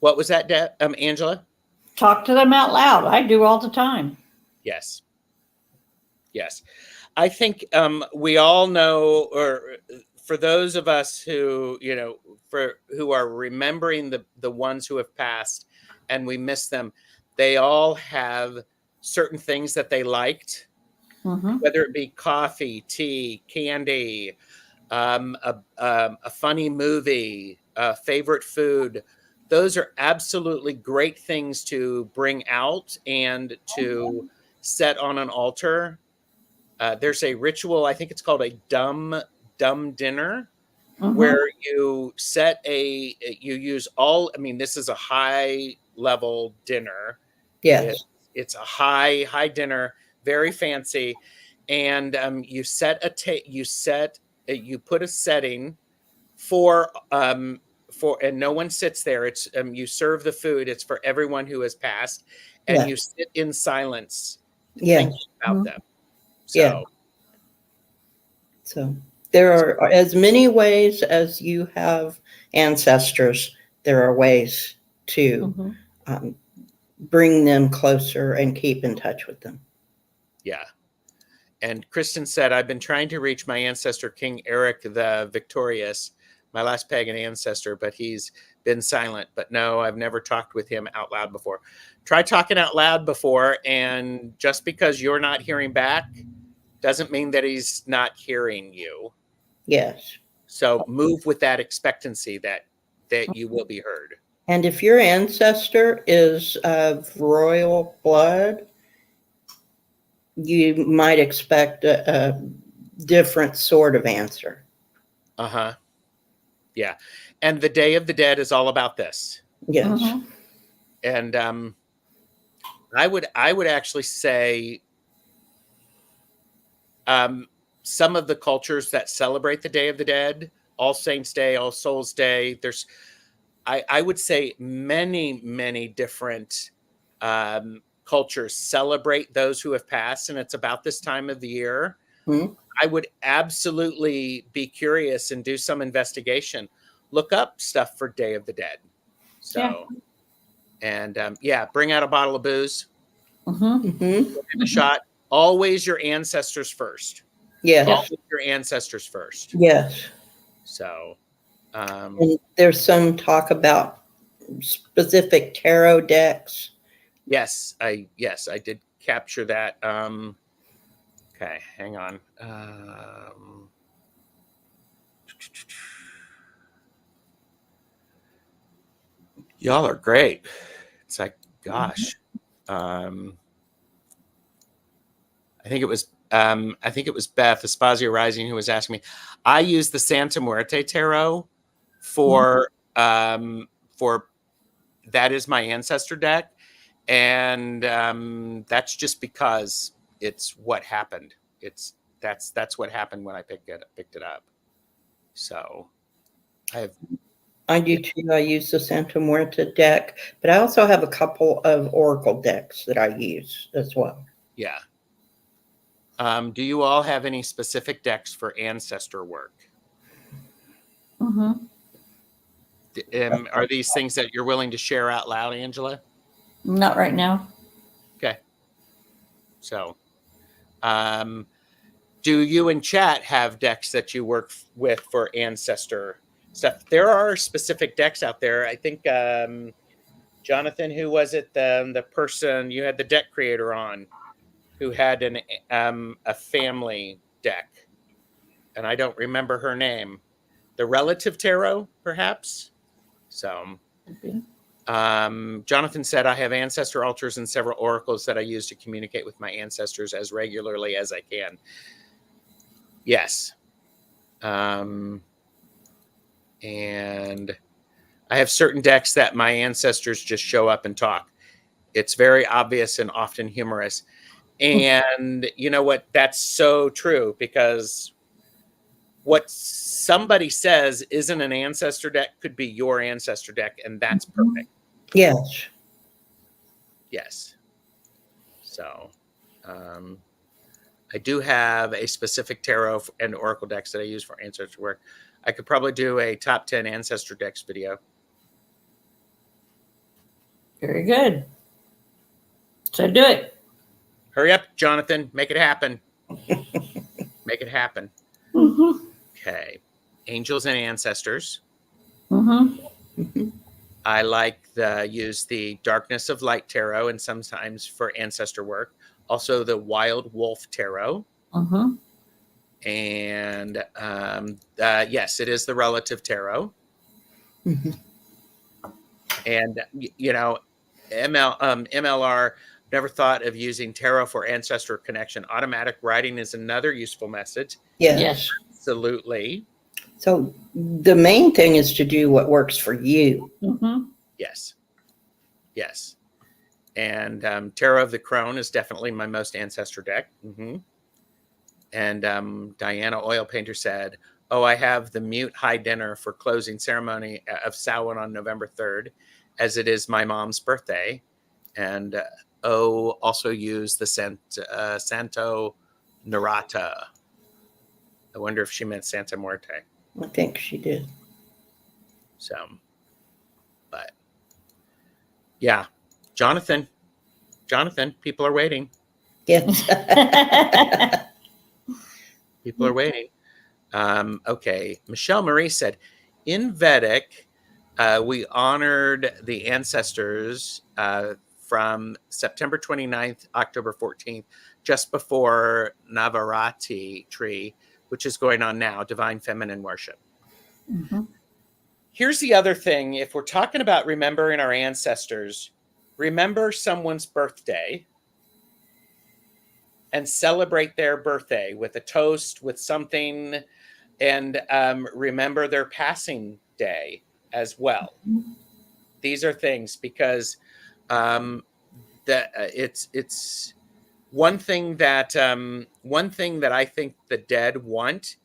What was that, Angela? Talk to them out loud. I do all the time. Yes. I think we all know, or for those of us who, who are remembering the ones who have passed and we miss them, they all have certain things that they liked, whether it be coffee, tea, candy, a funny movie, favorite food. Those are absolutely great things to bring out and to set on an altar. There's a ritual, I think it's called a dumb dinner, where you use this is a high level dinner. Yes. It's a high dinner, very fancy. And you set you put a setting for and no one sits there. It's you serve the food. It's for everyone who has passed, and Yeah. you sit in silence, Yeah. thinking about them. Yeah. So So there are as many ways as you have ancestors, there are ways to Mhm. bring them closer and keep in touch with them. yeah. And Kristen said, I've been trying to reach my ancestor, King Eric the Victorious, my last pagan ancestor, but he's been silent. But no, I've never talked with him out loud before. Try talking out loud before, and just because you're not hearing back doesn't mean that he's not hearing you. Yes. So move with that expectancy that you will be heard. And if your ancestor is of royal blood, you might expect a different sort of answer. Uh-huh. Yeah. And the Day of the Dead is all about this. Yes. Mhm. And I would actually say some of the cultures that celebrate the Day of the Dead, All Saints Day, All Souls Day, there's I would say many different cultures celebrate those who have passed, and it's about this time of the year. Hmm. I would absolutely be curious and do some investigation. Look up stuff for Day of the Dead. So, and bring out a bottle of booze, Mhm. Mm-hmm. a shot. Always your ancestors first. Yes. Always your ancestors first. Yes. So, And there's some talk about specific tarot decks. yes, I did capture that. Okay, hang on. Y'all are great. It's like, gosh. I think it was Beth Espazio Rising who was asking me. I use the Santa Muerte tarot for that is my ancestor deck, and that's just because it's what happened. That's what happened when I picked it up. So I do too. I use the Santa Muerte deck, but I also have a couple of oracle decks that I use as well. yeah. Do you all have any specific decks for ancestor work? Mhm. Are these things that you're willing to share out loud, Angela? Not right now. Okay. So, do you in chat have decks that you work with for ancestor stuff? There are specific decks out there. I think Jonathan, who was it? The person you had the deck creator on, who had a family deck, and I don't remember her name. The Relative Tarot, perhaps. So, Jonathan said, I have ancestor altars and several oracles that I use to communicate with my ancestors as regularly as I can. Yes. And I have certain decks that my ancestors just show up and talk. It's very obvious and often humorous. And you know what? That's so true, because what somebody says isn't an ancestor deck could be your ancestor deck, and that's perfect. Yes. Yes. So, I do have a specific tarot and oracle decks that I use for ancestor work. I could probably do a top 10 ancestor decks video. Very good. So do it. Hurry up, Jonathan. Make it happen. Make it happen. Mhm. Okay. Angels and ancestors. Mhm. I like use the Darkness of Light tarot, and sometimes for ancestor work. Also the Wild Wolf tarot. Mhm. And yes, it is the Relative tarot. Mhm. And you know, MLR never thought of using tarot for ancestor connection. Automatic writing is another useful message. Yes. Yes. Absolutely. So the main thing is to do what works for you. Mhm. Yes. Yes. And Tarot of the Crone is definitely my most ancestor deck. And Diana Oil Painter said, Oh, I have the mute high dinner for closing ceremony of Samhain on November 3rd, as it is my mom's birthday. And also use the Santo Narata. I wonder if she meant Santa Muerte. I think she did. So, but yeah, Jonathan, people are waiting. Yes. People are waiting. Okay. Michelle Marie said, in Vedic, we honored the ancestors from September 29th, October 14th, just before Navaratri tree, which is going on now, divine feminine worship. Mhm. Here's the other thing. If we're talking about remembering our ancestors, remember someone's birthday and celebrate their birthday with a toast, with something, and remember their passing day as well. These are things because it's one thing that I think the dead want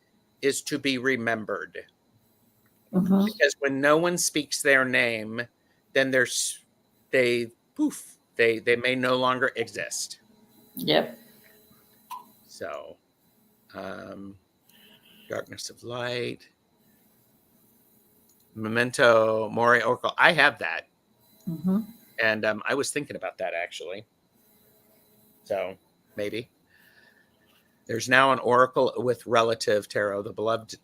is to be remembered. Mhm. Because when no one speaks their name, then they may no longer exist. Yep. So, darkness of light, memento mori oracle. I have that, Mhm. and I was thinking about that actually. So maybe there's now an oracle with relative tarot, the beloved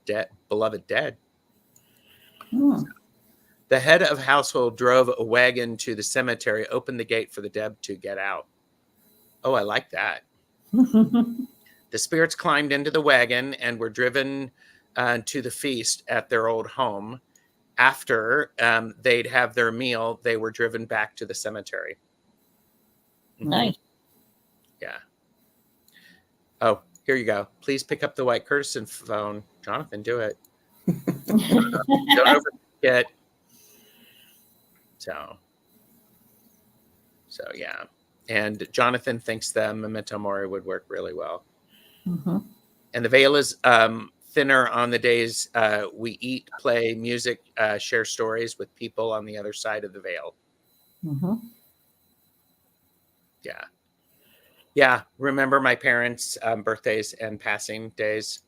dead. Hmm. The head of household drove a wagon to the cemetery, opened the gate for the dead to get out. Oh, I like that. The spirits climbed into the wagon and were driven to the feast at their old home. After they'd have their meal, they were driven back to the cemetery. Nice. Yeah. Oh, here you go. Please pick up the White Curtisan phone. Jonathan, do it. Don't overget. So yeah. And Jonathan thinks the memento mori would work really well. Mhm. And the veil is thinner on the days we eat, play music, share stories with people on the other side of the veil. Mhm. Yeah. Yeah. Remember my parents' birthdays and passing days.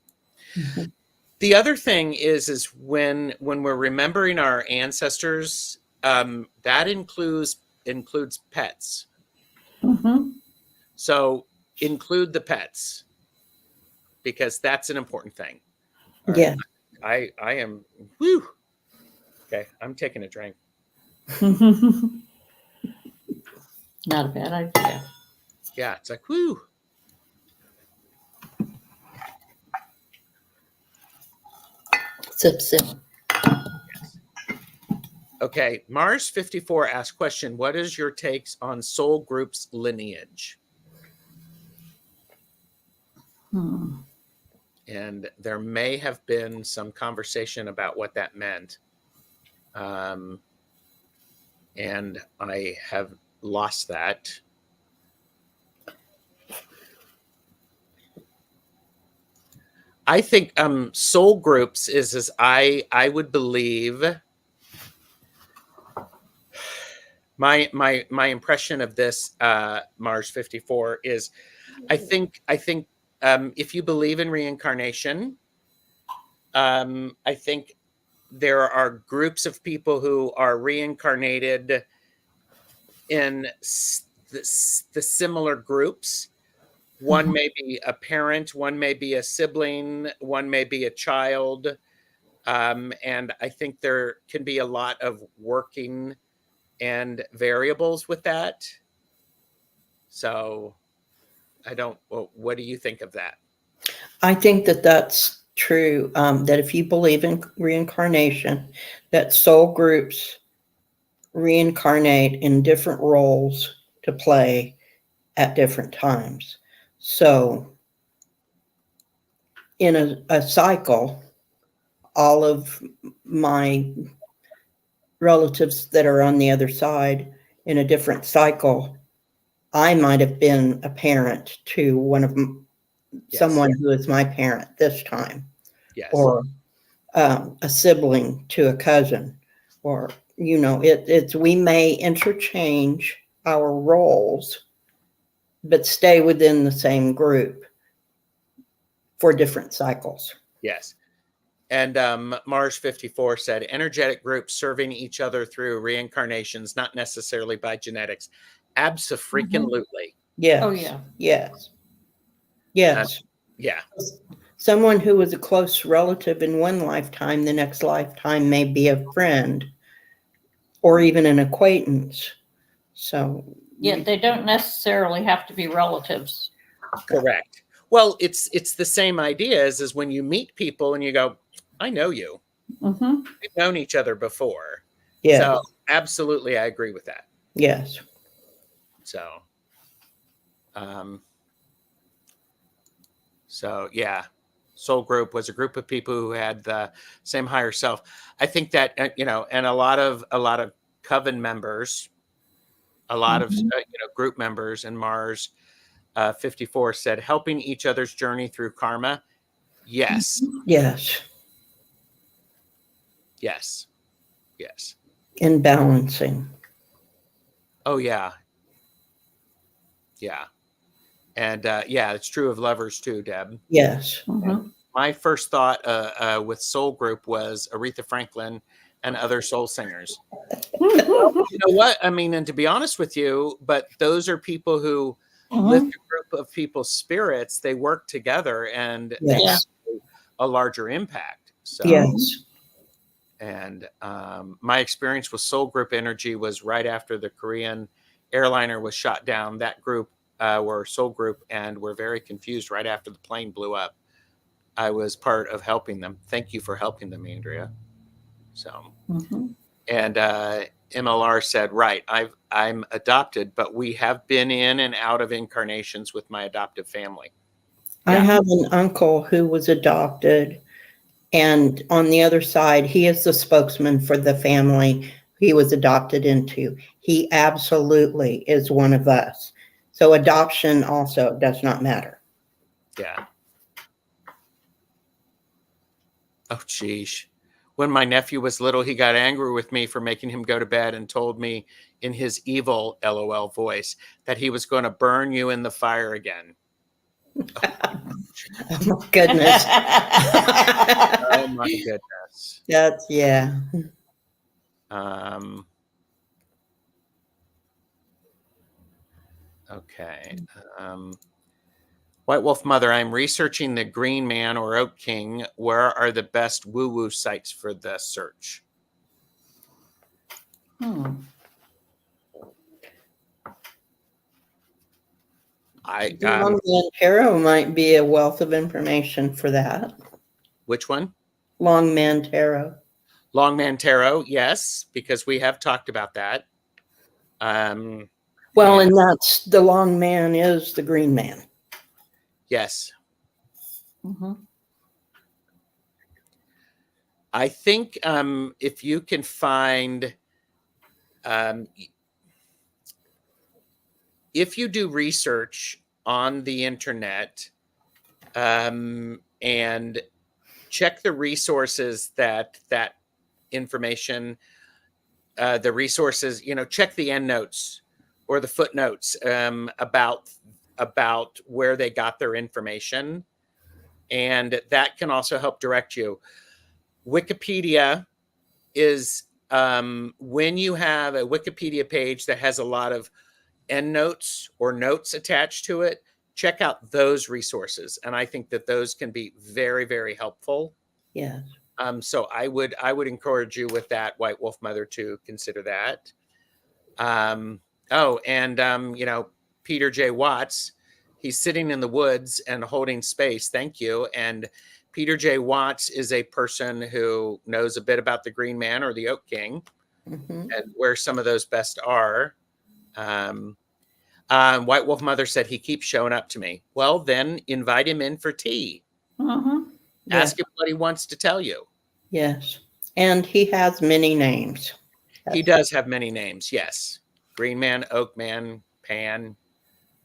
Mhm. The other thing is when we're remembering our ancestors, that includes pets. Mhm. So include the pets because that's an important thing. All Yeah. right. I am. Whew. Okay, I'm taking a drink. Not a bad idea. Yeah, it's like whoo. Sip, sip. Yes. Okay, Mars 54 asks question, what is your takes on soul groups lineage? Hmm. And there may have been some conversation about what that meant. And I have lost that. I think soul groups is I would believe my impression of this Mars 54 is I think if you believe in reincarnation, I think there are groups of people who are reincarnated in the similar groups. One may be a parent, one may be a sibling, one may be a child. And I think there can be a lot of working and variables with that. So what do you think of that? I think that that's true. That if you believe in reincarnation, that soul groups reincarnate in different roles to play at different times. So in a cycle, all of my relatives that are on the other side in a different cycle, I might have been a parent to one of them, Yes. someone who is my parent this time. Yes. Or a sibling to a cousin, or, you know, it's, we may interchange our roles, but stay within the same group for different cycles. Yes. And Mars 54 said, energetic groups serving each other through reincarnations, not necessarily by genetics. Abso-freaking-lutely. Yes. Oh, yeah. Yes. Yes. Yeah. Someone who was a close relative in one lifetime, the next lifetime may be a friend or even an acquaintance. So, Yeah, they don't necessarily have to be relatives. Correct. Well, it's the same idea as when you meet people and you go, I know you. Mm-hmm. We've known each other before. yes. So absolutely, I agree with that. Yes. So yeah, soul group was a group of people who had the same higher self. I think that and a lot of coven members, a lot of group members, and Mars 54 said helping each other's journey through karma. Yes. Yes. Yes. Yes. In balancing. Oh yeah. Yeah. And it's true of lovers too, Deb. Yes. Mm-hmm. My first thought with soul group was Aretha Franklin and other soul singers. You know what? I mean, and to be honest with you, but those are people who lift a group of people's spirits. They work together and they have a larger impact. So, yes. And my experience with soul group energy was right after the Korean airliner was shot down. That group were soul group and were very confused right after the plane blew up. I was part of helping them. Thank you for helping them, Andrea. So, and MLR said, right, I'm adopted, but we have been in and out of incarnations with my adoptive family. I have an uncle who was adopted, and on the other side, he is the spokesman for the family he was adopted into. He absolutely is one of us. So adoption also does not matter. Yeah. Oh, geez. When my nephew was little, he got angry with me for making him go to bed and told me in his evil LOL voice that he was going to burn you in the fire again. Oh my goodness. Oh my goodness. That's, yeah. Okay. White Wolf Mother, I'm researching the Green Man or Oak King. Where are the best woo-woo sites for the search? Longman Tarot might be a wealth of information for that. Which one? Longman Tarot. Longman Tarot, yes, because we have talked about that. Well, and that's the long man is the green man. Yes. I think if you can find, if you do research on the internet and check the resources that information, the resources, check the endnotes or the footnotes about where they got their information. And that can also help direct you. Wikipedia is when you have a Wikipedia page that has a lot of endnotes or notes attached to it, check out those resources. And I think that those can be very, very helpful. Yeah. So I would encourage you with that, White Wolf Mother, to consider that. Peter J. Watts, he's sitting in the woods and holding space. Thank you. And Peter J. Watts is a person who knows a bit about the Green Man or the Oak King and where some of those best are. White Wolf Mother said he keeps showing up to me. Well, then invite him in for tea. Ask him what he wants to tell you. Yes. And he has many names. He does have many names, yes. Green Man, Oak Man, Pan.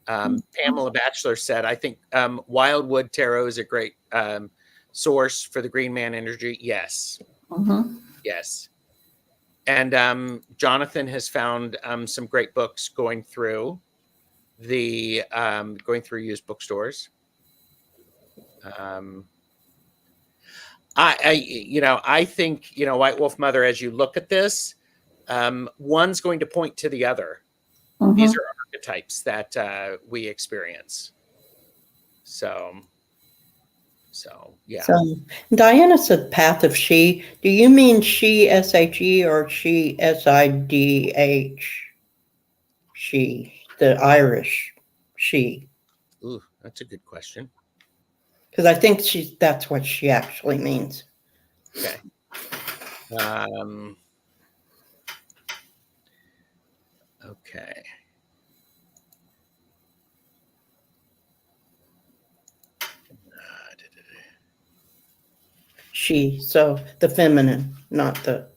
Pamela Batchelor said, I think Wildwood Tarot is a great source for the green man energy? Yes. Yes. And Jonathan has found some great books going through used bookstores. I think, White Wolf Mother, as you look at this, one's going to point to the other. These are archetypes that we experience. So yeah. So Diana said path of she. Do you mean she SHE or she SIDH? She, the Irish she. Ooh, that's a good question. Because I think that's what she actually means. Okay. Okay. She, so the feminine, not the.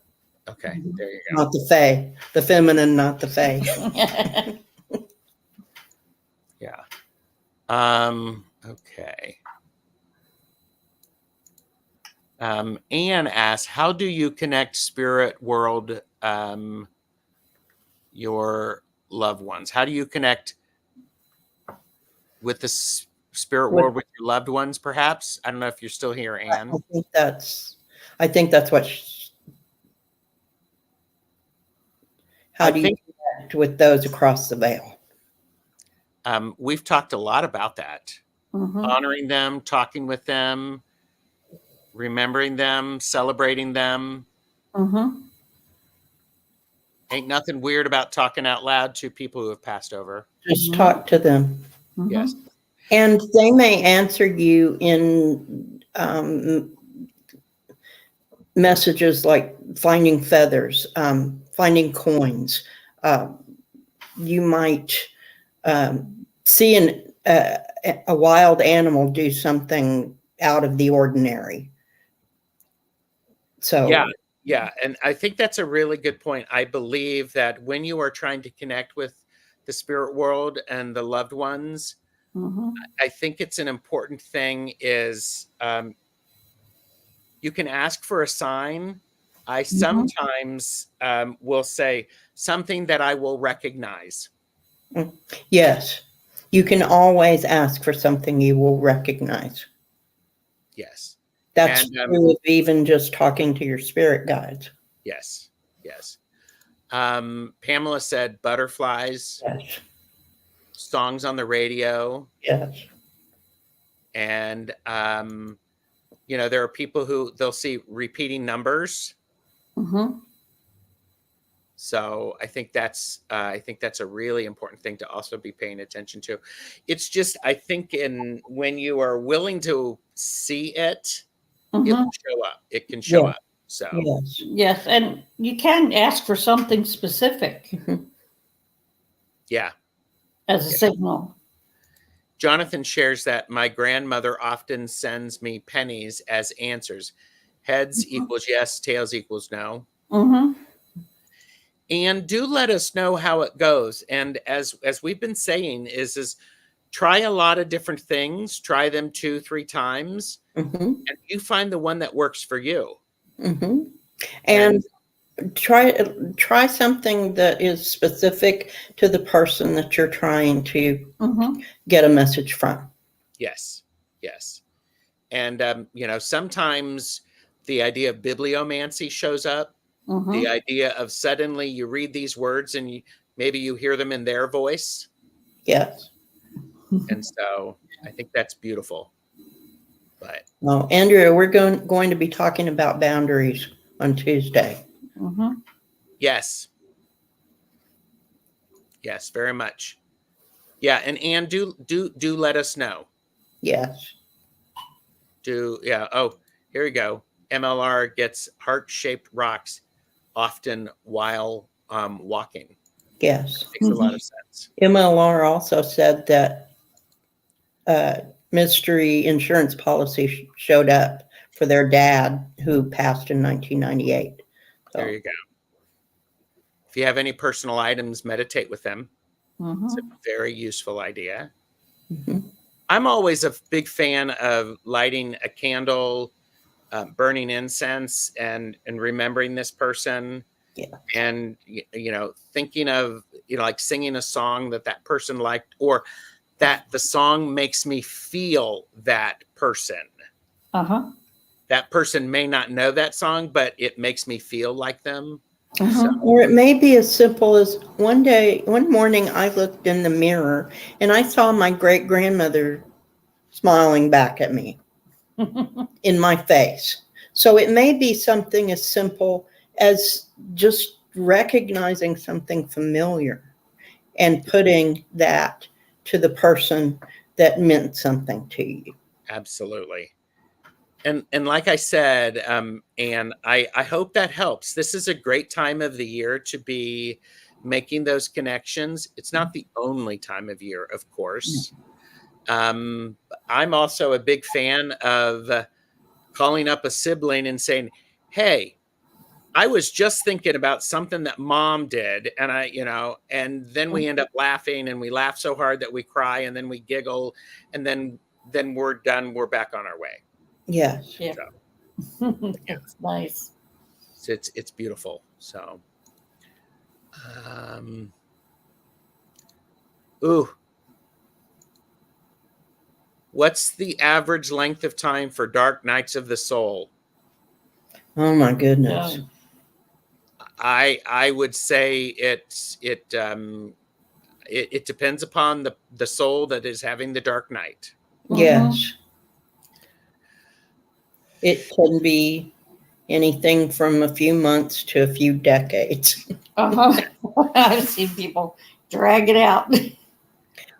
Okay, there you go. Not the fae. The feminine, not the fae. Yeah. Okay. Anne asks, how do you connect spirit world, your loved ones? How do you connect with the spirit world with your loved ones, perhaps? I don't know if you're still here, Anne. I think that's what how do you connect with those across the veil? We've talked a lot about that. Honoring them, talking with them, remembering them, celebrating them. Ain't nothing weird about talking out loud to people who have passed over. Just talk to them. Yes. And they may answer you in messages like finding feathers, finding coins. You might see a wild animal do something out of the ordinary. So yeah, and I think that's a really good point. I believe that when you are trying to connect with the spirit world and the loved ones, I think it's an important thing is you can ask for a sign. I sometimes will say something that I will recognize. Yes, you can always ask for something you will recognize. Yes. That's true of even just talking to your spirit guides. Yes. Yes. Pamela said butterflies. Yes. Songs on the radio. Yes. And, there are people who they'll see repeating numbers. So I think that's a really important thing to also be paying attention to. It's just, I think when you are willing to see it, it will show up. It can show up. So yes, and you can ask for something specific. Yeah. As a signal. Jonathan shares that my grandmother often sends me pennies as answers. Heads equals yes, tails equals no. And do let us know how it goes. And as we've been saying, is try a lot of different things. Try them 2-3 times, and you find the one that works for you. And try something that is specific to the person that you're trying to get a message from. Yes, yes. And sometimes the idea of bibliomancy shows up. The idea of suddenly you read these words and maybe you hear them in their voice. Yes. And so I think that's beautiful. But Andrea, we're going to be talking about boundaries on Tuesday. Yes. Yes, very much. Yeah, and Anne, do let us know. Yes. Oh, here we go. MLR gets heart-shaped rocks often while walking. Yes. Makes a lot of sense. MLR also said that mystery insurance policy showed up for their dad who passed in 1998. There you go. If you have any personal items, meditate with them. It's a very useful idea. I'm always a big fan of lighting a candle, burning incense, and remembering this person. Yeah. And thinking of like singing a song that person liked, or that the song makes me feel that person. Uh-huh. That person may not know that song, but it makes me feel like them. Uh-huh. Or it may be as simple as one morning I looked in the mirror and I saw my great grandmother smiling back at me in my face. So it may be something as simple as just recognizing something familiar and putting that to the person that meant something to you. Absolutely. And like I said, and I hope that helps. This is a great time of the year to be making those connections. It's not the only time of year, of course. I'm also a big fan of calling up a sibling and saying, hey, I was just thinking about something that mom did. And and then we end up laughing, and we laugh so hard that we cry, and then we giggle, and then we're done. We're back on our way. Yes. Yeah. So, That's nice. it's beautiful. So, ooh, what's the average length of time for dark nights of the soul? Oh my goodness. Yeah. I would say it depends upon the soul that is having the dark night. Yes. It can be anything from a few months to a few decades. Uh-huh. I've seen people drag it out.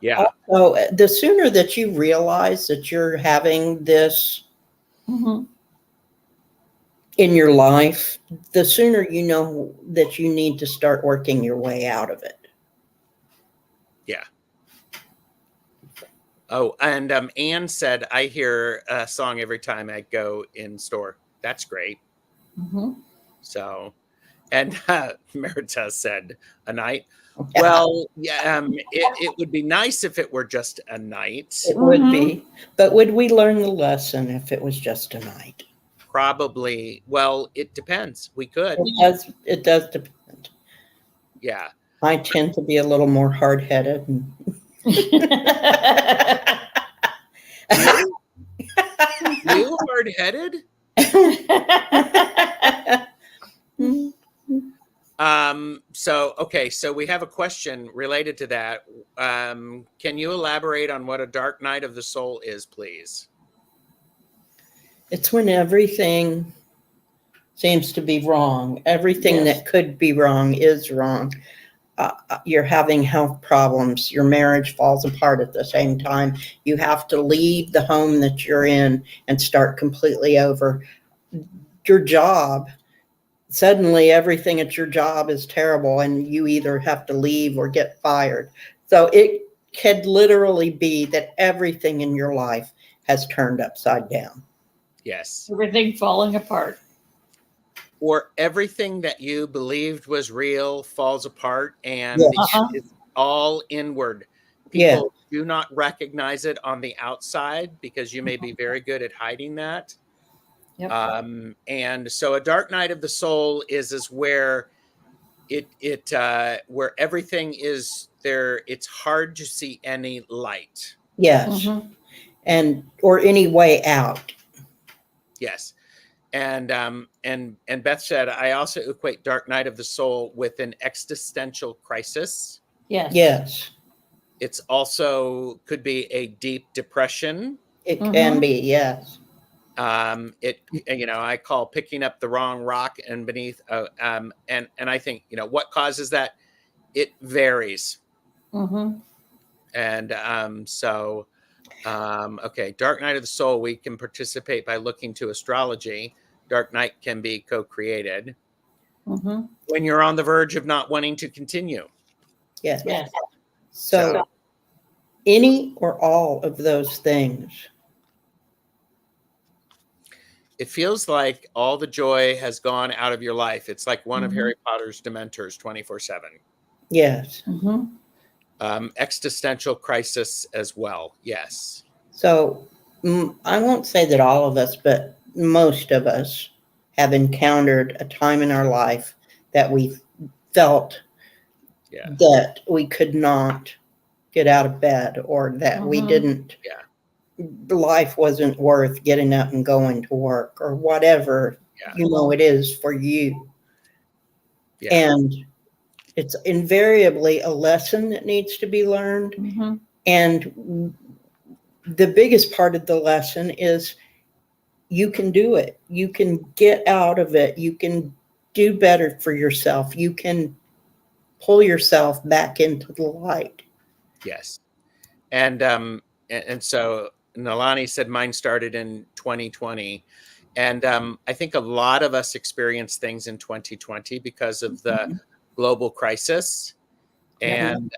Yeah. So the sooner that you realize that you're having this Mhm. in your life, the sooner you know that you need to start working your way out of it. Yeah. Oh, and Anne said, I hear a song every time I go in store. That's great. Mhm. So, and Merita said, a night. Yeah. Well, yeah, it would be nice if it were just a night. It would be. But would we learn the lesson if it was just a night? Probably. Well, it depends. We could. It does depend. Yeah. I tend to be a little more hard-headed. You hard-headed? So we have a question related to that. Can you elaborate on what a dark night of the soul is, please? It's when everything seems to be wrong. Everything Yes. that could be wrong is wrong. You're having health problems. Your marriage falls apart at the same time. You have to leave the home that you're in and start completely over. Your job, suddenly everything at your job is terrible and you either have to leave or get fired. So it could literally be that everything in your life has turned upside down. Yes. Everything falling apart. Or everything that you believed was real falls apart, and Uh-huh. it's all inward. Yeah. People do not recognize it on the outside because you may be very good at hiding that. Yep. And so a dark night of the soul is where where everything is there. It's hard to see any light. Yes. Mhm. Or any way out. Yes. And Beth said, I also equate dark night of the soul with an existential crisis. Yes. Yes. It's also could be a deep depression. It can be, yes. I call picking up the wrong rock and beneath, and I think, what causes that? It varies. Mhm. And okay, dark night of the soul, we can participate by looking to astrology. Dark night can be co-created Mhm. when you're on the verge of not wanting to continue. Yes. Yes. So any or all of those things. It feels like all the joy has gone out of your life. It's like one of Harry Potter's Dementors 24/7. Yes. Mhm. Existential crisis as well. Yes. So I won't say that all of us, but most of us have encountered a time in our life that we felt Yeah. that we could not get out of bed, or that we Mhm. didn't, Yeah. life wasn't worth getting up and going to work, or whatever, Yeah. it is for you. Yeah. And it's invariably a lesson that needs to be learned. Mhm. And the biggest part of the lesson is you can do it. You can get out of it. You can do better for yourself. You can pull yourself back into the light. Yes. And so Nalani said mine started in 2020. And I think a lot of us experienced things in 2020 because of the global crisis. Yeah. And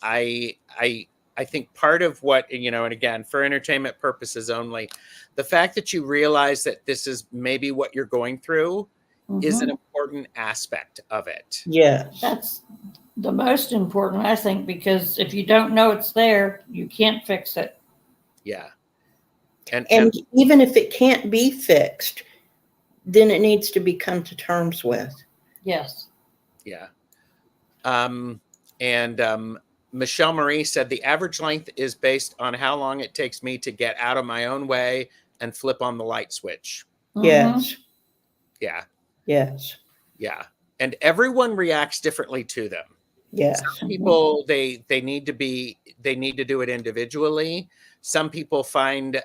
I think part of what, and again, for entertainment purposes only, the fact that you realize that this is maybe what you're going through is an Mhm. important aspect of it. Yes. That's the most important, I think, because if you don't know it's there, you can't fix it. Yeah. And And even if it can't be fixed, then it needs to be come to terms with. Yes. yeah. Michelle Marie said the average length is based on how long it takes me to get out of my own way and flip on the light switch. Mhm. Yes. Yeah. Yes. Yeah. And everyone reacts differently to them. Yes. Some people, they need to do it individually. Some people find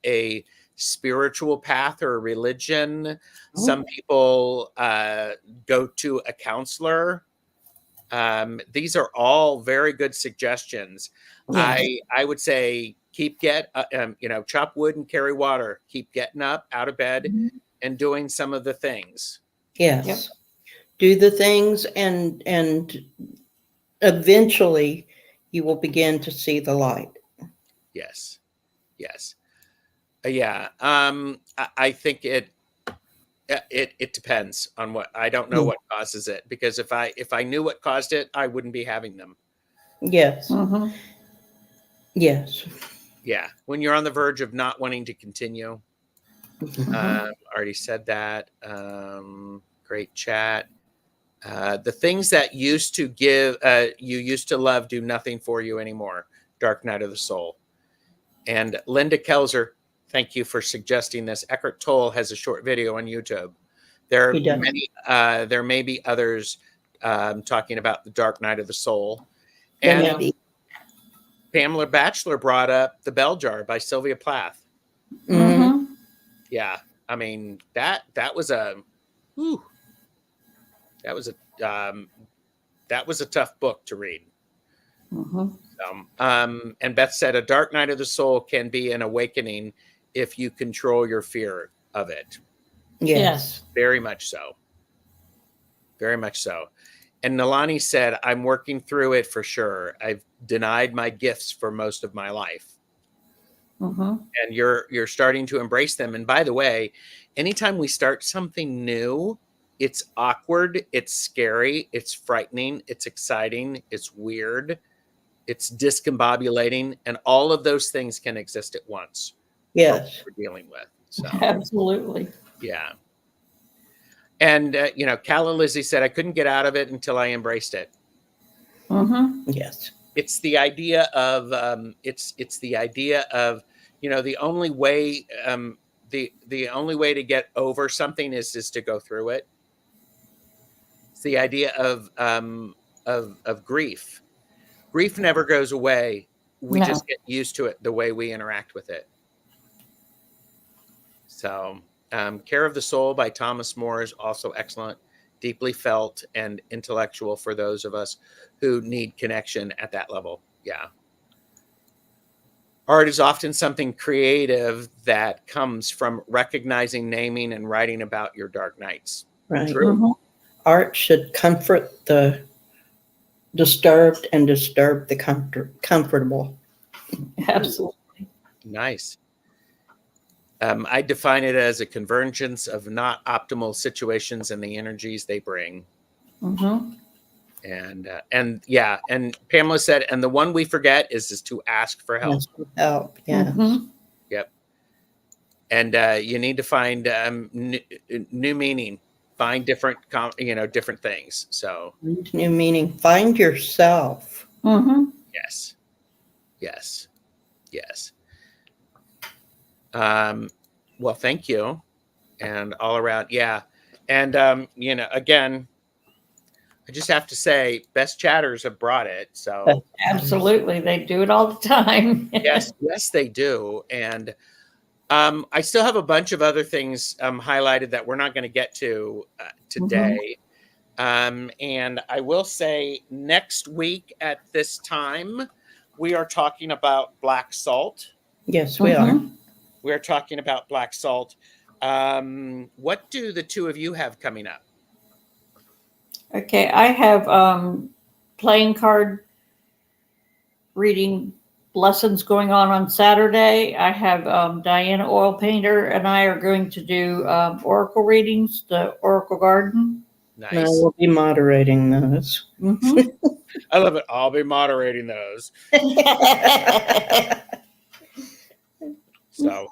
a spiritual path or a religion. Some people go to a counselor. These are all very good suggestions. Yes. I would say chop wood and carry water. Keep getting up out of bed Mhm. and doing some of the things. Yes. Yep. Do the things, and eventually you will begin to see the light. Yes. Yes. Yeah. I think it depends on what. I don't know what causes it, because if I knew what caused it, I wouldn't be having them. Yes. Mhm. Yes. Yeah. When you're on the verge of not wanting to continue. Mhm. Already said that. Great chat. The things that you used to love do nothing for you anymore. Dark Night of the Soul. And Linda Kelzer, thank you for suggesting this. Eckhart Tolle has a short video on YouTube. There are He does. many. There may be others talking about the Dark Night of the Soul. There And may be. Pamela Batchelor brought up The Bell Jar by Sylvia Plath. Mhm. Yeah, I mean that was a, whew, that was a tough book to read. Mhm. And Beth said, a Dark Night of the Soul can be an awakening if you control your fear of it. Yes. Very much so. Very much so. And Nalani said, I'm working through it for sure. I've denied my gifts for most of my life. Mhm. And you're starting to embrace them. And by the way, anytime we start something new, it's awkward, it's scary, it's frightening, it's exciting, it's weird, it's discombobulating, and all of those things can exist at once. Yes. We're dealing with. So Absolutely. yeah. And Calla Lizzie said, I couldn't get out of it until I embraced it. Mhm. Yes. It's the idea of the only way the only way to get over something is to go through it. It's the idea of grief. Grief never goes away. We No. just get used to it the way we interact with it. So, Care of the Soul by Thomas More is also excellent, deeply felt and intellectual for those of us who need connection at that level. Yeah. Art is often something creative that comes from recognizing, naming, and writing about your dark nights. Right. True. Mhm. Art should comfort the disturbed and disturb the comfortable. Absolutely. Nice. I define it as a convergence of not optimal situations and the energies they bring. Mhm. And yeah, and Pamela said, and the one we forget is to ask for help. Yes, help. Yeah. Mhm. Yep. And you need to find new meaning, find different, different things. So Find new meaning. Find yourself. Mhm. yes, yes, yes. Well, thank you, and all around, yeah. And again, I just have to say, best chatters have brought it. So Absolutely, they do it all the time. yes, yes, they do. And I still have a bunch of other things highlighted that we're not going to get to today. And I will say next week at this time, we are talking about black salt. Yes, we are. Mhm. We're talking about black salt. What do the two of you have coming up? Okay, I have playing card reading lessons going on Saturday. I have Diana Oil Painter and I are going to do oracle readings, the Oracle Garden. And I Nice. will be moderating those. Mhm. I love it. I'll be moderating those. So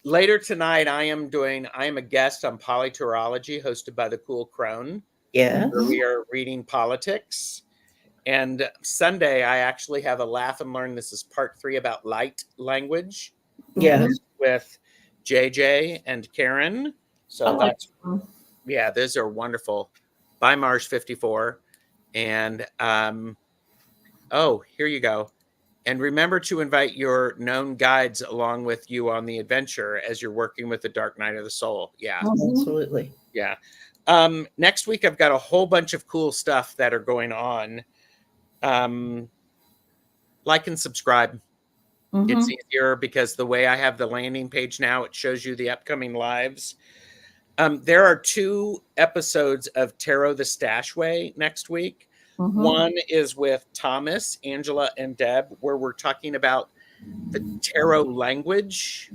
later tonight, I am a guest on Polyturology hosted by the Cool Crone, Yes. where we are reading politics. And Sunday, I actually have a Laugh and Learn. This is part 3 about light language Yes. with JJ and Karen. I So like that's, yeah, those are wonderful. By Mars 54. And oh, here you go. And remember to invite your known guides along with you on the adventure as you're working with the Dark Night of the Soul. Yeah. Absolutely. Yeah. Next week, I've got a whole bunch of cool stuff that are going on. Like and subscribe. It's easier because the way I have the landing page now, it shows you the upcoming lives. There are 2 episodes of Tarot the Stash Way next week. One is with Thomas, Angela, and Deb, where we're talking about the tarot language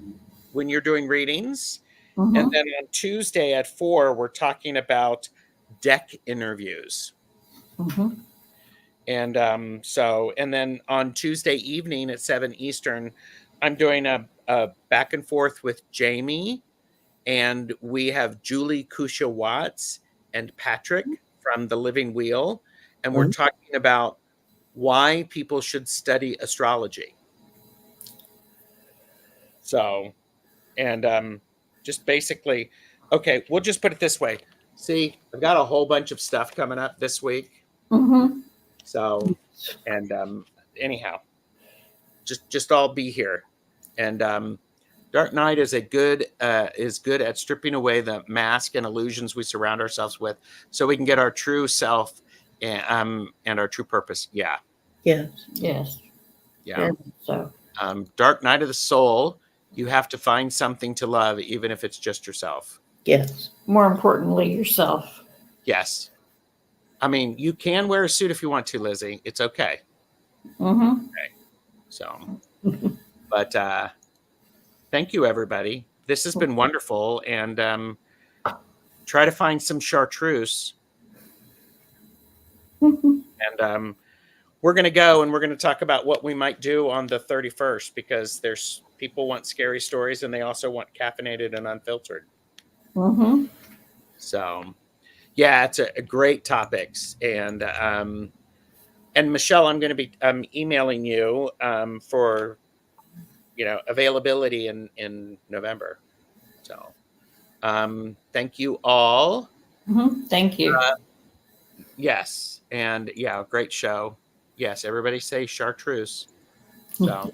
when you're doing readings. And then on Tuesday at 4, we're talking about deck interviews. And and then on Tuesday evening at 7 Eastern, I'm doing a back and forth with Jamie, and we have Julie Kusha Watts and Patrick from The Living Wheel. And we're talking about why people should study astrology. So, and just basically, okay, we'll just put it this way. See, I've got a whole bunch of stuff coming up this week. So, and anyhow, just all be here. And Dark Night is good at stripping away the mask and illusions we surround ourselves with, so we can get our true self and our true purpose. Yeah. Yes. Yes. Yeah. So Dark Night of the Soul. You have to find something to love, even if it's just yourself. Yes. more importantly, yourself. Yes. I mean, you can wear a suit if you want to, Lizzie. It's okay. Okay. So, but thank you, everybody. This has been wonderful. And try to find some chartreuse. And we're going to go and we're going to talk about what we might do on the 31st, because there's people want scary stories and they also want caffeinated and unfiltered. So, yeah, it's a great topics. And Michelle, I'm going to be emailing you for availability in November. So, thank you all. Thank you. Yes, and yeah, great show. Yes, everybody say chartreuse. So,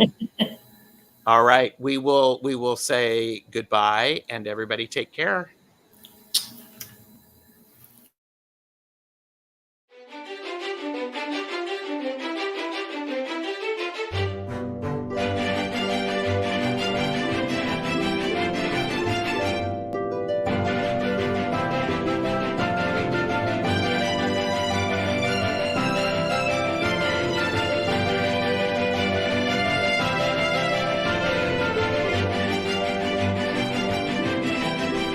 all right, we will say goodbye, and everybody take care.